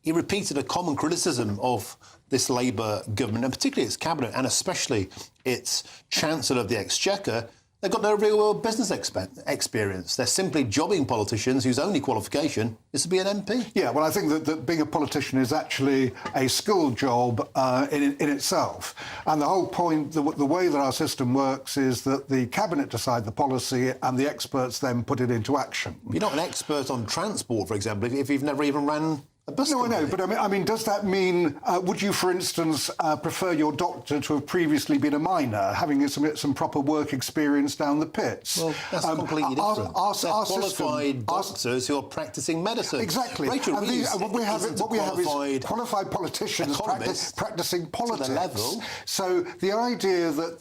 he repeated a common criticism of this Labour government, and particularly its cabinet, and especially its Chancellor of the Exchequer. They've got no real-world business experience. They're simply jobbing politicians whose only qualification is to be an MP. Yeah, well, I think that being a politician is actually a skill job in itself. And the whole point, the way that our system works is that the Cabinet decide the policy and the experts then put it into action. You're not an expert on transport, for example, if you've never even ran a bus No, company. I know, but I mean, does that mean, would you, for instance, prefer your doctor to have previously been a miner, having some proper work experience down the pits? Well, that's completely different. They're qualified doctors who are practising medicine. Exactly. Rachel and Reeves what we have is qualified politicians practising politics. To the level. So the idea that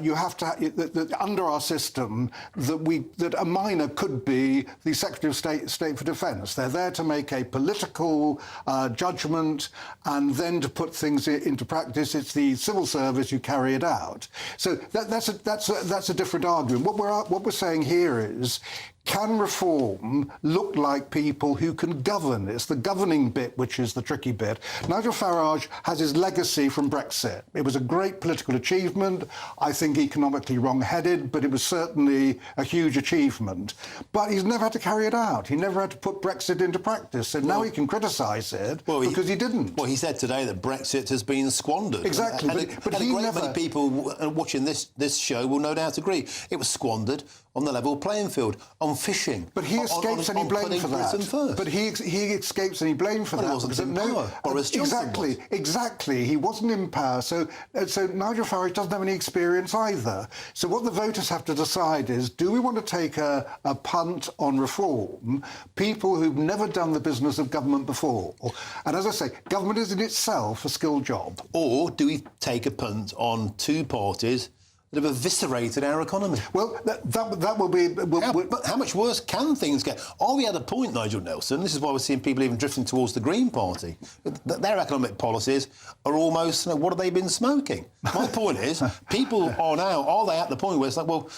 you have to that under our system that a miner could be the Secretary of State for Defence. They're there to make a political judgment and then to put things into practice. It's the civil service who carry it out. So that's a different argument. What we're saying here is, can reform look like people who can govern? It's the governing bit which is the tricky bit. Nigel Farage has his legacy from Brexit. It was a great political achievement. I think economically wrong-headed, but it was certainly a huge achievement. But he's never had to carry it out. He never had to put Brexit into practice. So now he can criticise it because he didn't. Well, he said today that Brexit has been squandered. Exactly. But a great many people watching this show will no doubt agree. It was squandered on the level playing field, on fishing. But he escapes any blame for that. But he escapes any blame for that. He wasn't in power. Boris Johnson was. Exactly. He wasn't in power. So Nigel Farage doesn't have any experience either. So what the voters have to decide is, do we want to take a punt on reform, people who've never done the business of government before? And as I say, government is in itself a skill job. Or do we take a punt on two parties that have eviscerated our economy? Well, that will be... But how much worse can things get? Are we at a point, Nigel Nelson, this is why we're seeing people even drifting towards the Green Party, that their economic policies are almost, what have they been smoking? My point is, people are they at the point where it's like, well,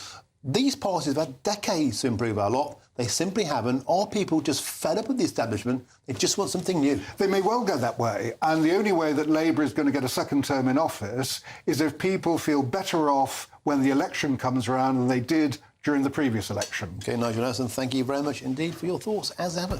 these parties have had decades to improve our lot. They simply haven't. Are people just fed up with the establishment? They just want something new. They may well go that way. And the only way that Labour is going to get a second term in office is if people feel better off when the election comes around than they did during the previous election. OK, Nigel Nelson, thank you very much indeed for your thoughts, as ever.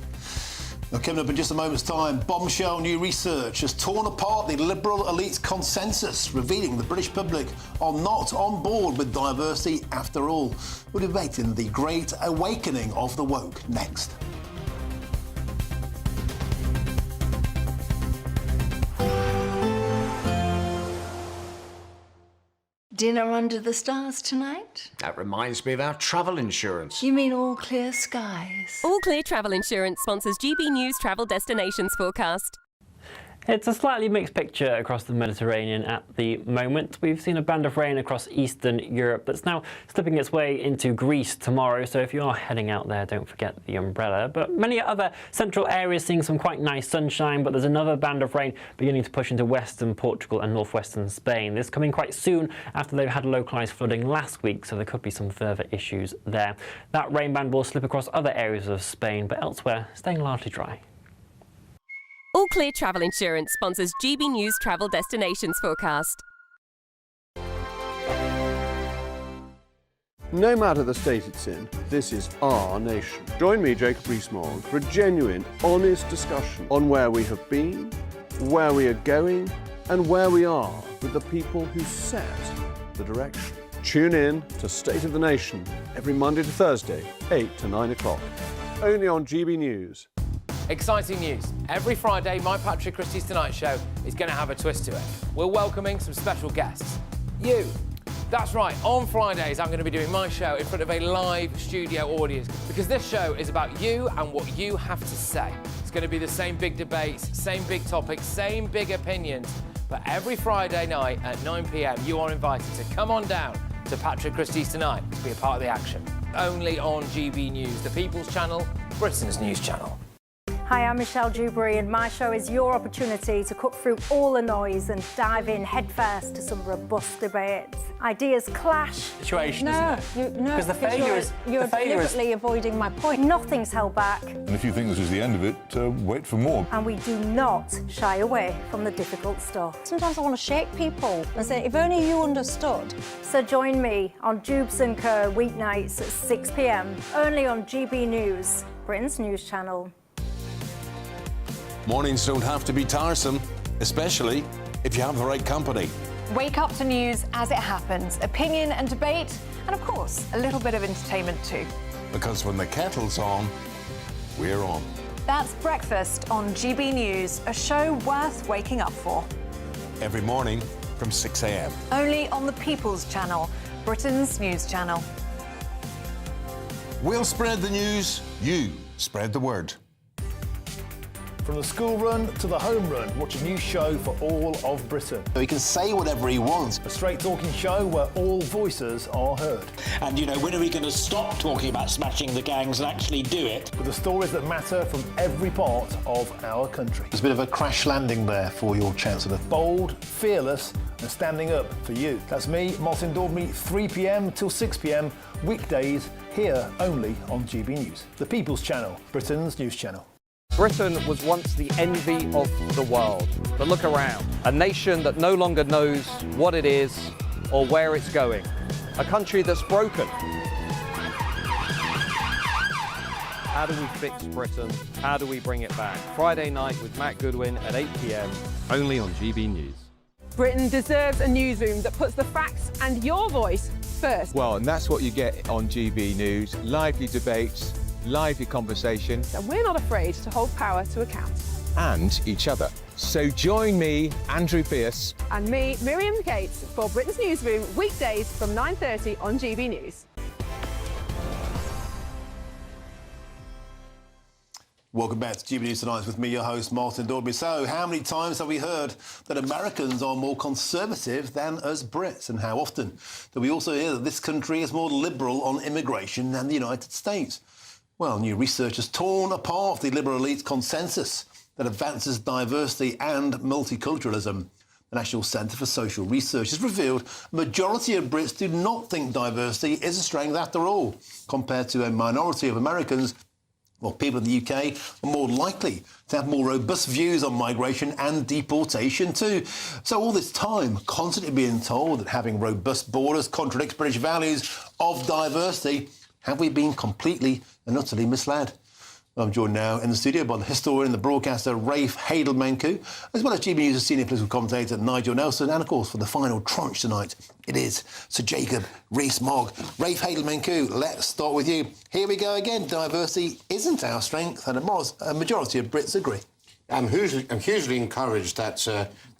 Now, coming up in just a moment's time, bombshell new research has torn apart the Liberal elite's consensus, revealing the British public are not on board with diversity after all. We're debating the great awakening of the woke next. Dinner under the stars tonight? That reminds me of our travel insurance. You mean all clear skies? All Clear Travel Insurance sponsors GB News Travel Destinations Forecast. It's a slightly mixed picture across the Mediterranean at the moment. We've seen a band of rain across Eastern Europe that's now slipping its way into Greece tomorrow, so if you are heading out there, don't forget the umbrella. But many other central areas seeing some quite nice sunshine, but there's another band of rain beginning to push into western Portugal and northwestern Spain. This coming quite soon after they've had localised flooding last week, so there could be some further issues there. That rain band will slip across other areas of Spain, but elsewhere staying largely dry. All Clear Travel Insurance sponsors GB News Travel Destinations Forecast. No matter the state it's in, this is our nation. Join me, Jacob Rees-Mogg, for a genuine, honest discussion on where we have been, where we are going, and where we are with the people who set the direction. Tune in to State of the Nation every Monday to Thursday, 8 to 9 o'clock, only on GB News. Exciting news. Every Friday, my Patrick Christie's Tonight Show is going to have a twist to it. We're welcoming some special guests. You. That's right, on Fridays I'm going to be doing my show in front of a live studio audience because this show is about you and what you have to say. It's going to be the same big debates, same big topics, same big opinions, but every Friday night at 9 p.m. you are invited to come on down to Patrick Christie's Tonight to be a part of the action. Only on GB News, the People's Channel, Britain's news channel. Hi, I'm Michelle Dewberry and my show is your opportunity to cut through all the noise and dive in headfirst to some robust debates. Ideas clash. Situation, isn't it? No, because the failure is... You're deliberately avoiding my point. Nothing's held back. And if you think this is the end of it, wait for more. And we do not shy away from the difficult stuff. Sometimes I want to shake people and say, if only you understood. So join me on Jubes & Co weeknights at 6 p.m. only on GB News, Britain's news channel. Mornings don't have to be tiresome, especially if you have the right company. Wake up to news as it happens, opinion and debate, and of course, a little bit of entertainment too. Because when the kettle's on, we're on. That's Breakfast on GB News, a show worth waking up for. Every morning from 6 a.m. Only on the People's Channel, Britain's news channel. We'll spread the news, you spread the word. From the school run to the home run, watch a new show for all of Britain. So he can say whatever he wants. A straight talking show where all voices are heard. And, you know, when are we going to stop talking about smashing the gangs and actually do it? With the stories that matter from every part of our country. There's a bit of a crash landing there for your Chancellor. Bold, fearless and standing up for you. That's me, Martin Daubney, 3 p.m. till 6 p.m. weekdays here only on GB News. The People's Channel, Britain's news channel. Britain was once the envy of the world. But look around. A nation that no longer knows what it is or where it's going. A country that's broken. How do we fix Britain? How do we bring it back? Friday night with Matt Goodwin at 8 p.m. only on GB News. Britain deserves a newsroom that puts the facts and your voice first. Well, and that's what you get on GB News. Lively debates, lively conversation. And we're not afraid to hold power to account. And each other. So join me, Andrew Pearce. And me, Miriam Gates, for Britain's Newsroom, weekdays from 9:30 on GB News. Welcome back to GB News Tonight with me, your host, Martin Daubney. So, how many times have we heard that Americans are more conservative than us Brits? And how often do we also hear that this country is more liberal on immigration than the United States? Well, new research has torn apart the liberal elite's consensus that advances diversity and multiculturalism. The National Centre for Social Research has revealed a majority of Brits do not think diversity is a strength after all, compared to a minority of Americans. Well, people in the UK are more likely to have more robust views on migration and deportation too. So all this time, constantly being told that having robust borders contradicts British values of diversity, have we been completely and utterly misled? I'm joined now in the studio by the historian and the broadcaster Rafe Haydel-Menkou, as well as GB News' senior political commentator Nigel Nelson, and of course for the final tranche tonight, it is Sir Jacob Rees-Mogg. Rafe Haydel-Menkou, let's start with you. Here we go again. Diversity isn't our strength, and a majority of Brits agree. I'm hugely encouraged that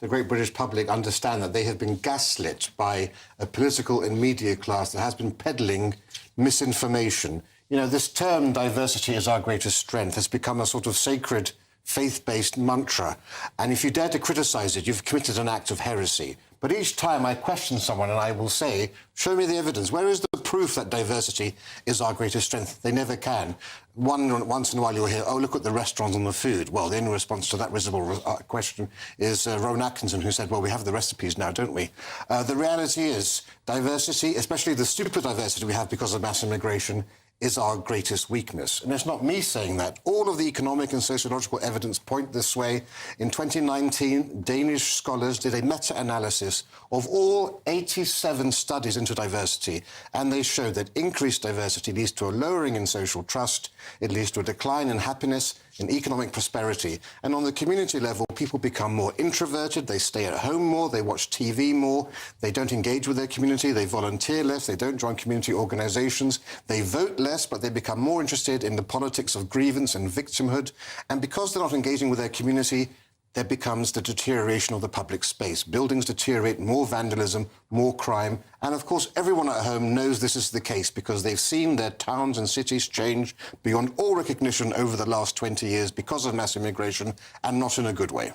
the great British public understand that they have been gaslit by a political and media class that has been peddling misinformation. You know, this term, diversity is our greatest strength, has become a sort of sacred faith-based mantra. And if you dare to criticise it, you've committed an act of heresy. But each time I question someone and I will say, show me the evidence. Where is the proof that diversity is our greatest strength? They never can. Once in a while you'll hear, oh, look at the restaurants and the food. Well, the only response to that risible question is Rowan Atkinson, who said, well, we have the recipes now, don't we? The reality is diversity, especially the stupid diversity we have because of mass immigration, is our greatest weakness. And it's not me saying that. All of the economic and sociological evidence point this way. In 2019, Danish scholars did a meta-analysis of all 87 studies into diversity, and they showed that increased diversity leads to a lowering in social trust, it leads to a decline in happiness, in economic prosperity. And on the community level, people become more introverted, they stay at home more, they watch TV more, they don't engage with their community, they volunteer less, they don't join community organisations, they vote less, but they become more interested in the politics of grievance and victimhood. And because they're not engaging with their community, there becomes the deterioration of the public space. Buildings deteriorate, more vandalism, more crime. And of course, everyone at home knows this is the case because they've seen their towns and cities change beyond all recognition over the last 20 years because of mass immigration, and not in a good way.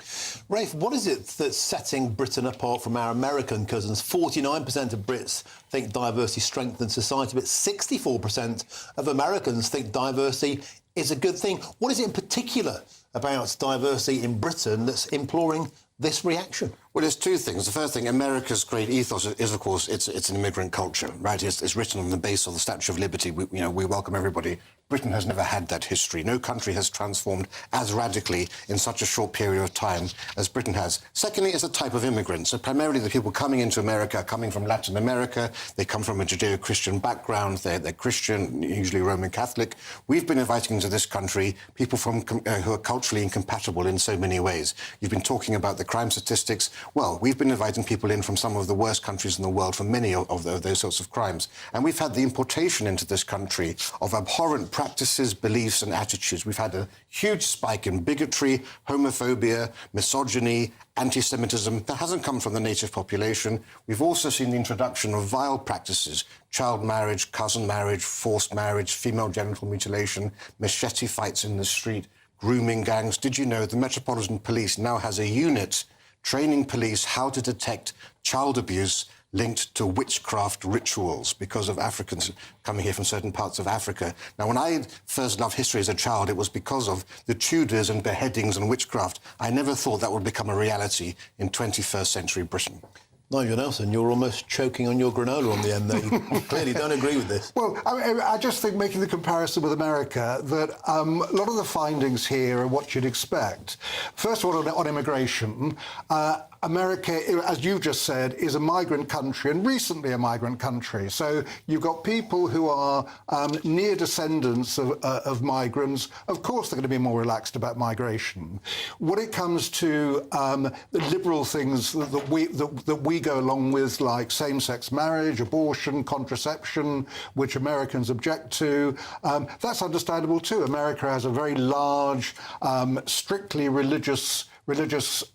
Rafe, what is it that's setting Britain apart from our American cousins? 49% of Brits think diversity strengthens society, but 64% of Americans think diversity is a good thing. What is it in particular about diversity in Britain that's imploring this reaction? Well, there's two things. The first thing, America's great ethos is, of course, it's an immigrant culture, right? It's written on the base of the Statue of Liberty. We welcome everybody. Britain has never had that history. No country has transformed as radically in such a short period of time as Britain has. Secondly, it's a type of immigrant. So primarily the people coming into America are coming from Latin America. They come from a Judeo-Christian background. They're Christian, usually Roman Catholic. We've been inviting into this country people from who are culturally incompatible in so many ways. You've been talking about the crime statistics. Well, we've been inviting people in from some of the worst countries in the world for many of those sorts of crimes. And we've had the importation into this country of abhorrent practices, beliefs and attitudes. We've had a huge spike in bigotry, homophobia, misogyny, anti-Semitism. That hasn't come from the native population. We've also seen the introduction of vile practices, child marriage, cousin marriage, forced marriage, female genital mutilation, machete fights in the street, grooming gangs. Did you know the Metropolitan Police now has a unit training police how to detect child abuse linked to witchcraft rituals because of Africans coming here from certain parts of Africa. Now, when I first loved history as a child, it was because of the Tudors and beheadings and witchcraft. I never thought that would become a reality in 21st century Britain. Nigel Nelson, you're almost choking on your granola on the end there. You clearly don't agree with this. Well, I just think, making the comparison with America, that a lot of the findings here are what you'd expect. First of all, on immigration, America, as you just said, is a migrant country, and recently a migrant country. So you've got people who are near descendants of migrants. Of course, they're going to be more relaxed about migration. When it comes to the liberal things that we go along with, like same-sex marriage, abortion, contraception, which Americans object to, that's understandable too. America has a very large, strictly religious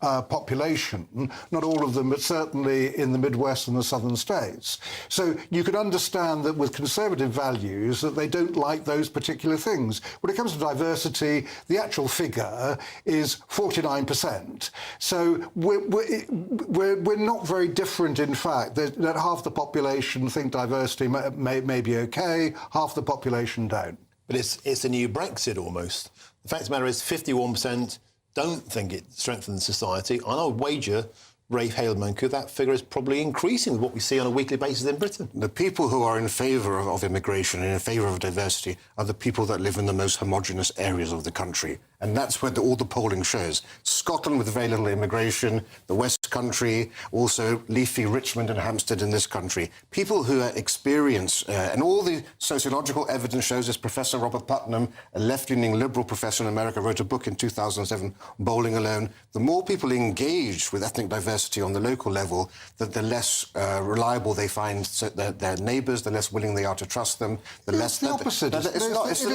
population, not all of them, but certainly in the Midwest and the southern states. So you could understand that with conservative values that they don't like those particular things. When it comes to diversity, the actual figure is 49%. So we're not very different, in fact, that half the population think diversity may be okay, half the population don't. But it's a new Brexit almost. The fact of the matter is 51% don't think it strengthens society. And I would wager, Rafe Haleman, that figure is probably increasing with what we see on a weekly basis in Britain. The people who are in favour of immigration and in favour of diversity are the people that live in the most homogenous areas of the country. And that's where all the polling shows. Scotland with very little immigration, the West Country, also leafy Richmond and Hampstead in this country. People who experience, and all the sociological evidence shows this. Professor Robert Putnam, a left-leaning liberal professor in America, wrote a book in 2007, Bowling Alone. The more people engage with ethnic diversity diversity on the local level, the less reliable they find their neighbours, the less willing they are to trust them, the less... It's the opposite. It is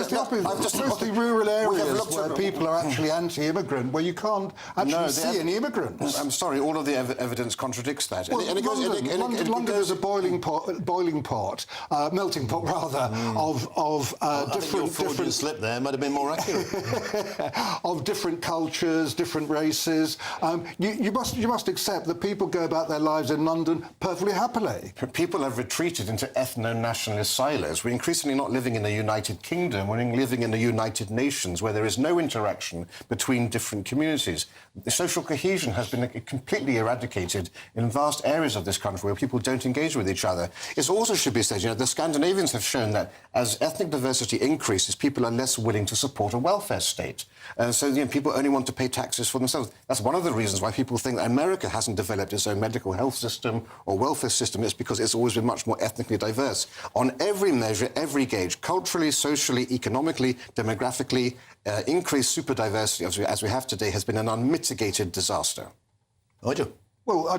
the opposite. It's mostly rural areas where people are actually anti-immigrant, where you can't actually see any immigrants. I'm sorry, all of the evidence contradicts that. Well, London is a melting pot, rather, of different slip there might have been more accurate. of different cultures, different races. You must accept that people go about their lives in London perfectly happily. People have retreated into ethno-nationalist silos. We're increasingly not living in a United Kingdom, we're living in the United Nations, where there is no interaction between different communities. The social cohesion has been completely eradicated in vast areas of this country where people don't engage with each other. It also should be said, the Scandinavians have shown that as ethnic diversity increases, people are less willing to support a welfare state. So people only want to pay taxes for themselves. That's one of the reasons why people think that America hasn't developed its own medical health system or welfare system. It's because it's always been much more ethnically diverse. On every measure, every gauge, culturally, socially, economically, demographically, increased super diversity as we have today has been an unmitigated disaster. Nigel? Well, I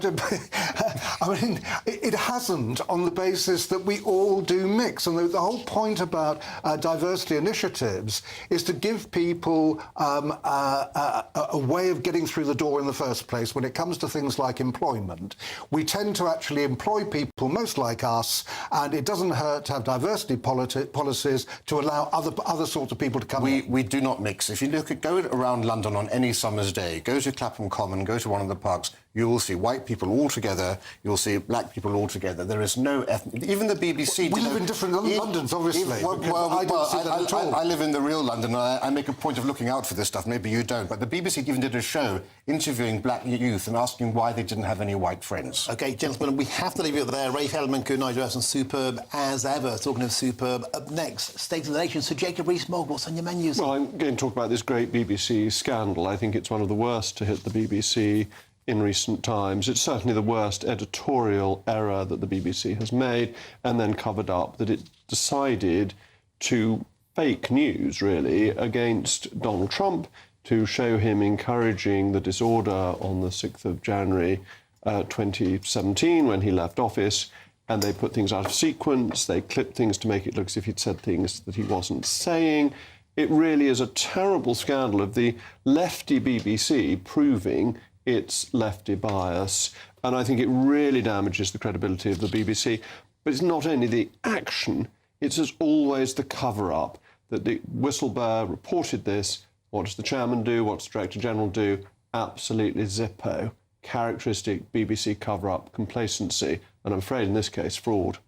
mean, it hasn't on the basis that we all do mix. And the whole point about diversity initiatives is to give people a way of getting through the door in the first place when it comes to things like employment. We tend to actually employ people most like us, and it doesn't hurt to have diversity policies to allow other sorts of people to come in. We do not mix. If you go around London on any summer's day, go to Clapham Common, go to one of the parks, you will see white people all together, you'll see black people all together. There is no even the BBC... We live in different Londons, obviously. I live in the real London, and I make a point of looking out for this stuff. Maybe you don't. But the BBC even did a show interviewing black youth and asking why they didn't have any white friends. OK, gentlemen, we have to leave it there. Rafe Helman, Nigel Farage, superb as ever. Talking of superb, up next, State of the Nation. Sir Jacob Rees-Mogg, what's on your menus? Well, I'm going to talk about this great BBC scandal. I think it's one of the worst to hit the BBC in recent times. It's certainly the worst editorial error that the BBC has made, and then covered up that it decided to fake news, really, against Donald Trump to show him encouraging the disorder on the 6th of January 2017 when he left office, and they put things out of sequence, they clipped things to make it look as if he'd said things that he wasn't saying. It really is a terrible scandal of the lefty BBC proving its lefty bias, and I think it really damages the credibility of the BBC. But it's not only the action, it's as always the cover-up, that the whistleblower reported this. What does the chairman do? What does the Director General do? Absolutely Zippo. Characteristic BBC cover-up, complacency, and I'm afraid in this case, fraud.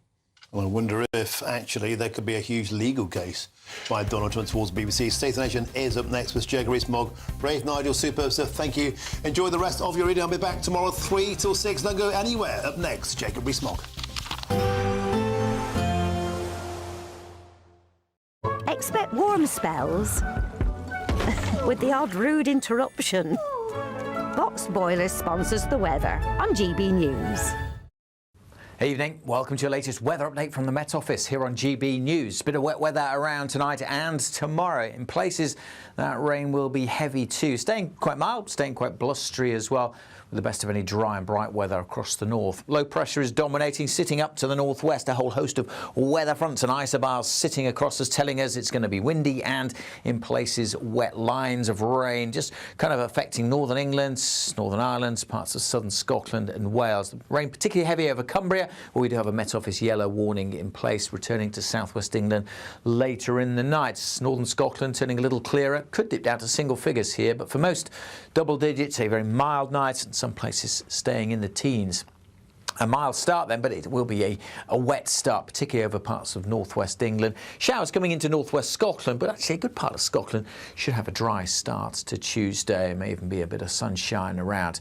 I wonder if, actually, there could be a huge legal case by Donald Trump towards the BBC. State of the Nation is up next with Jacob Rees-Mogg. Brave Nigel, superb stuff, thank you. Enjoy the rest of your reading. I'll be back tomorrow 3 till 6. Don't go anywhere. Up next, Jacob Rees-Mogg. Expect warm spells with the odd rude interruption. Box Boilers sponsors the weather on GB News. Evening, welcome to your latest weather update from the Met Office here on GB News. Bit of wet weather around tonight and tomorrow. In places, that rain will be heavy too. Staying quite mild, staying quite blustery as well, with the best of any dry and bright weather across the north. Low pressure is dominating, sitting up to the northwest. A whole host of weather fronts and isobars sitting across us, telling us it's going to be windy and, in places, wet lines of rain, just kind of affecting northern England, Northern Ireland, parts of southern Scotland and Wales. The rain particularly heavy over Cumbria, where we do have a Met Office yellow warning in place, returning to southwest England later in the night. Northern Scotland turning a little clearer, could dip down to single figures here, but for most double digits, a very mild night, and some places staying in the teens. A mild start then, but it will be a wet start, particularly over parts of northwest England. Showers coming into northwest Scotland, but actually a good part of Scotland should have a dry start to Tuesday. May even be a bit of sunshine around.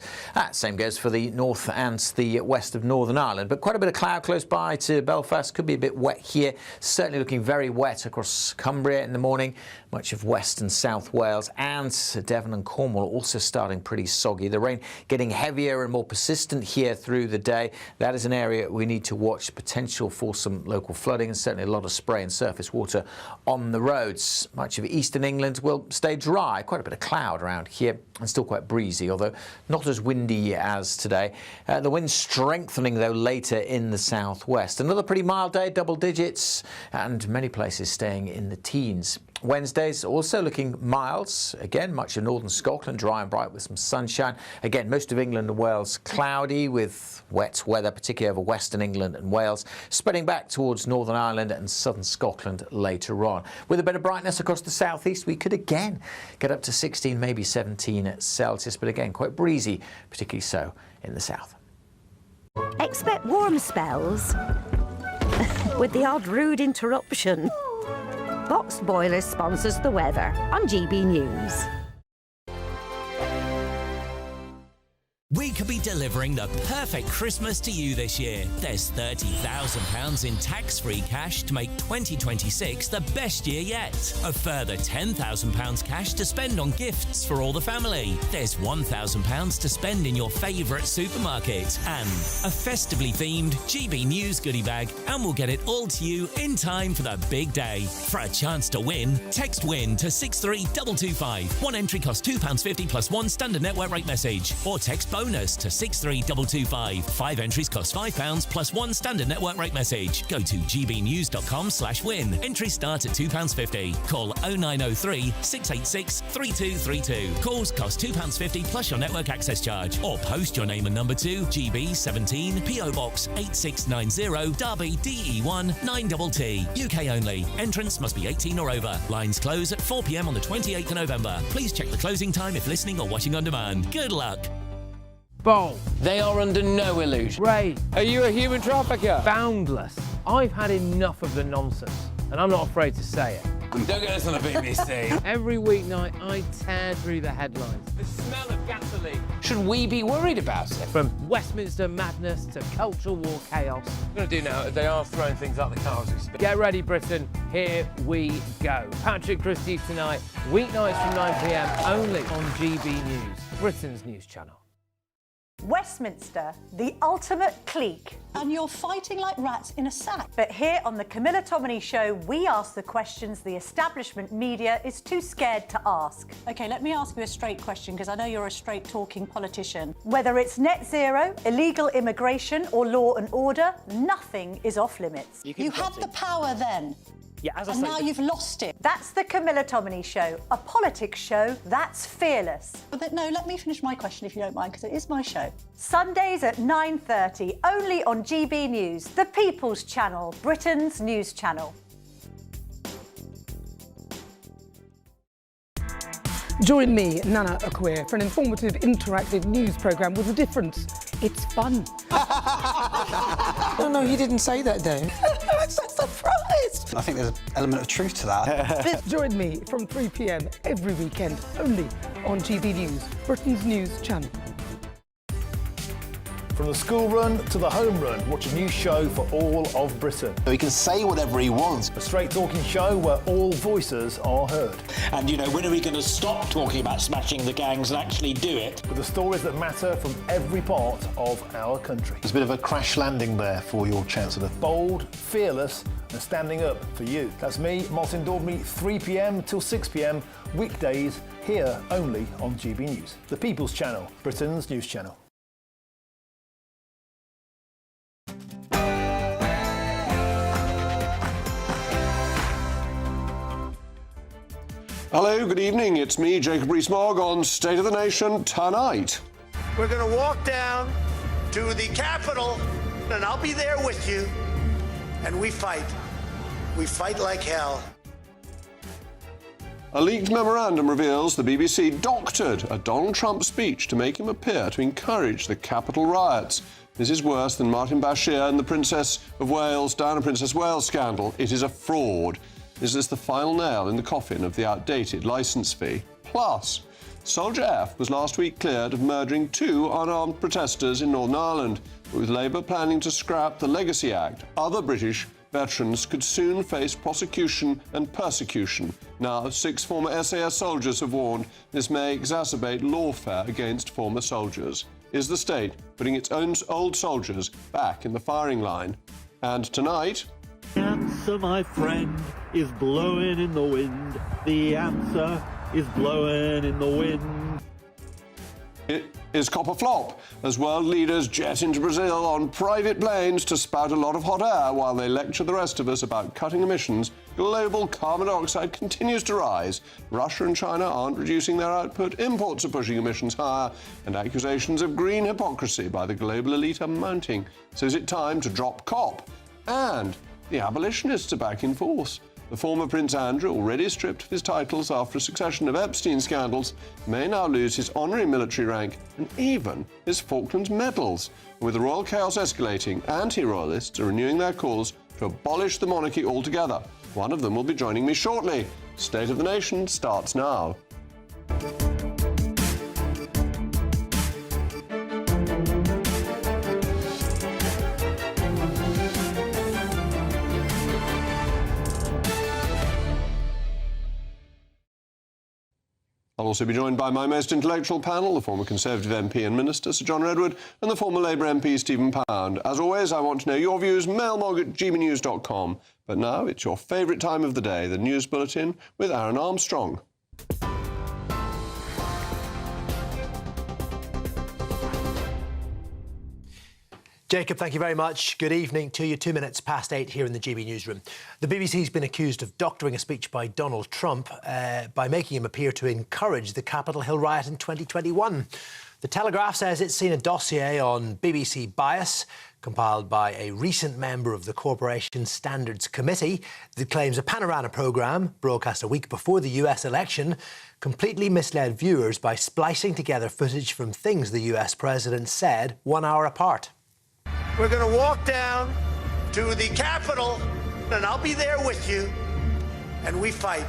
Same goes for the north and the west of Northern Ireland, but quite a bit of cloud close by to Belfast. Could be a bit wet here. Certainly looking very wet across Cumbria in the morning, Much of West and South Wales and Devon and Cornwall also starting pretty soggy. The rain getting heavier and more persistent here through the day. That is an area we need to watch. Potential for some local flooding and certainly a lot of spray and surface water on the roads. Much of eastern England will stay dry. Quite a bit of cloud around here and still quite breezy, although not as windy as today. The wind strengthening though later in the southwest. Another pretty mild day, double digits, and many places staying in the teens. Wednesday's also looking mild. Again, much of northern Scotland dry and bright with some sunshine. Again, most of England and Wales cloudy with wet weather, particularly over western England and Wales, spreading back towards Northern Ireland and southern Scotland later on. With a bit of brightness across the southeast, we could again get up to 16, maybe 17 Celsius, but again, quite breezy, particularly so in the south. Expect warm spells with the odd rude interruption. Boxed Boilers sponsors the weather on GB News. We could be delivering the perfect Christmas to you this year. There's £30,000 in tax-free cash to make 2026 the best year yet. A further £10,000 cash to spend on gifts for all the family. There's £1,000 to spend in your favourite supermarket. And a festively themed GB News goodie bag, and we'll get it all to you in time for the big day. For a chance to win, text WIN to 63225. One entry costs £2.50 plus one standard network rate message. Or text bonus to 63225. 5 entries cost £5 plus one standard network rate message. Go to gbnews.com/win. Entries start at £2.50. Call 0903 686 3232. Calls cost £2.50 plus your network access charge. Or post your name and number to GB17 PO Box 8690 Derby DE1 9TT. UK only. Entrance must be 18 or over. Lines close at 4 p.m. on the 28th of November. Please check the closing time if listening or watching on demand. Good luck. Bold. They are under no illusion. Ray. Are you a human trafficker? Boundless. I've had enough of the nonsense, and I'm not afraid to say it. Don't get us on the BBC. Every weeknight, I tear through the headlines. The smell of gasoline. Should we be worried about it? From Westminster madness to cultural war chaos. What I'm going to do now, they are throwing things out the car as we speak. Get ready, Britain. Here we go. Patrick Christie's tonight, weeknights from 9 p.m. only on GB News, Britain's news channel. Westminster, the ultimate clique. And you're fighting like rats in a sack. But here on the Camilla Tominey Show, we ask the questions the establishment media is too scared to ask. OK, let me ask you a straight question, because I know you're a straight-talking politician. Whether it's net zero, illegal immigration or law and order, nothing is off limits. You had the power then. Yeah, as I and say, now you've lost it. That's the Camilla Tominey Show, a politics show that's fearless. But no, let me finish my question if you don't mind, because it is my show. Sundays at 9:30, only on GB News, the People's Channel, Britain's news channel. Join me, Nana Akwe, for an informative, interactive news programme with a difference. It's fun. No, he didn't say that, though. I'm so surprised. I think there's an element of truth to that. Join me from 3 p.m. every weekend, only on GB News, Britain's news channel. From the school run to the home run, watch a new show for all of Britain. He can say whatever he wants. A straight-talking show where all voices are heard. And, you know, when are we going to stop talking about smashing the gangs and actually do it? With the stories that matter from every part of our country. There's a bit of a crash landing there for your Chancellor. Bold, fearless and standing up for you. That's me, Martin Daubney, 3 p.m. till 6 p.m. weekdays, here only on GB News. The People's Channel, Britain's news channel. Hello, good evening. It's me, Jacob Rees-Mogg, on State of the Nation tonight. We're going to walk down to the Capitol, and I'll be there with you. And we fight. We fight like hell. A leaked memorandum reveals the BBC doctored a Donald Trump speech to make him appear to encourage the Capitol riots. This is worse than Martin Bashir and the Princess of Wales, Diana Princess Wales scandal. It is a fraud. Is this the final nail in the coffin of the outdated licence fee? Plus, Soldier F was last week cleared of murdering 2 unarmed protesters in Northern Ireland, with Labour planning to scrap the Legacy Act. Other British veterans could soon face prosecution and persecution. Now, 6 former SAS soldiers have warned this may exacerbate lawfare against former soldiers. Is the state putting its own old soldiers back in the firing line? And tonight... The answer, my friend, is blowing in the wind. The answer is blowing in the wind. It is copper flop as world leaders jet into Brazil on private planes to spout a lot of hot air while they lecture the rest of us about cutting emissions. Global carbon dioxide continues to rise. Russia and China aren't reducing their output. Imports are pushing emissions higher, and accusations of green hypocrisy by the global elite are mounting. So is it time to drop COP? And the abolitionists are back in force. The former Prince Andrew, already stripped of his titles after a succession of Epstein scandals, may now lose his honorary military rank and even his Falklands medals. With the royal chaos escalating, anti-royalists are renewing their calls to abolish the monarchy altogether. One of them will be joining me shortly. State of the Nation starts now. I'll also be joined by my most intellectual panel, the former Conservative MP and Minister, Sir John Redwood, and the former Labour MP, Stephen Pound. As always, I want to know your views, mailmog@gbnews.com. But now it's your favourite time of the day, the News Bulletin with Aaron Armstrong. Jacob, thank you very much. Good evening to you. 2 minutes past 8 here in the GB newsroom. The BBC's been accused of doctoring a speech by Donald Trump by making him appear to encourage the Capitol Hill riot in 2021. The Telegraph says it's seen a dossier on BBC bias compiled by a recent member of the Corporation Standards Committee that claims a Panorama programme, broadcast a week before the US election, completely misled viewers by splicing together footage from things the US president said 1 hour apart. We're going to walk down to the Capitol, and I'll be there with you. And we fight.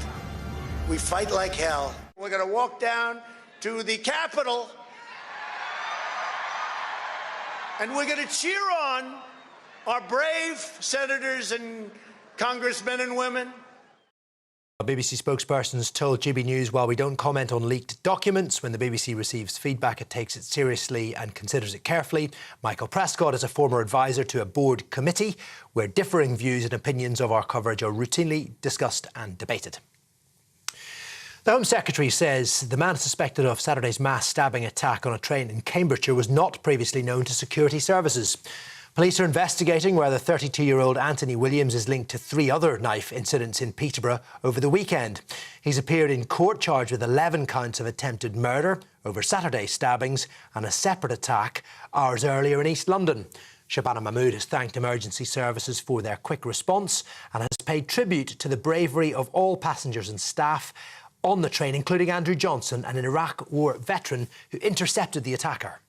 We fight like hell. We're going to walk down to the Capitol, and we're going to cheer on our brave senators and congressmen and women. BBC spokespersons told GB News while we don't comment on leaked documents, when the BBC receives feedback it takes it seriously and considers it carefully. Michael Prescott is a former advisor to a board committee where differing views and opinions of our coverage are routinely discussed and debated. The Home Secretary says the man suspected of Saturday's mass stabbing attack on a train in Cambridgeshire was not previously known to security services. Police are investigating whether 32-year-old Anthony Williams is linked to 3 other knife incidents in Peterborough over the weekend. He's appeared in court charged with 11 counts of attempted murder over Saturday's stabbings and a separate attack hours earlier in East London. Shabana Mahmood has thanked emergency services for their quick response and has paid tribute to the bravery of all passengers and staff on the train, including Andrew Johnson, an Iraq War veteran who intercepted the attacker.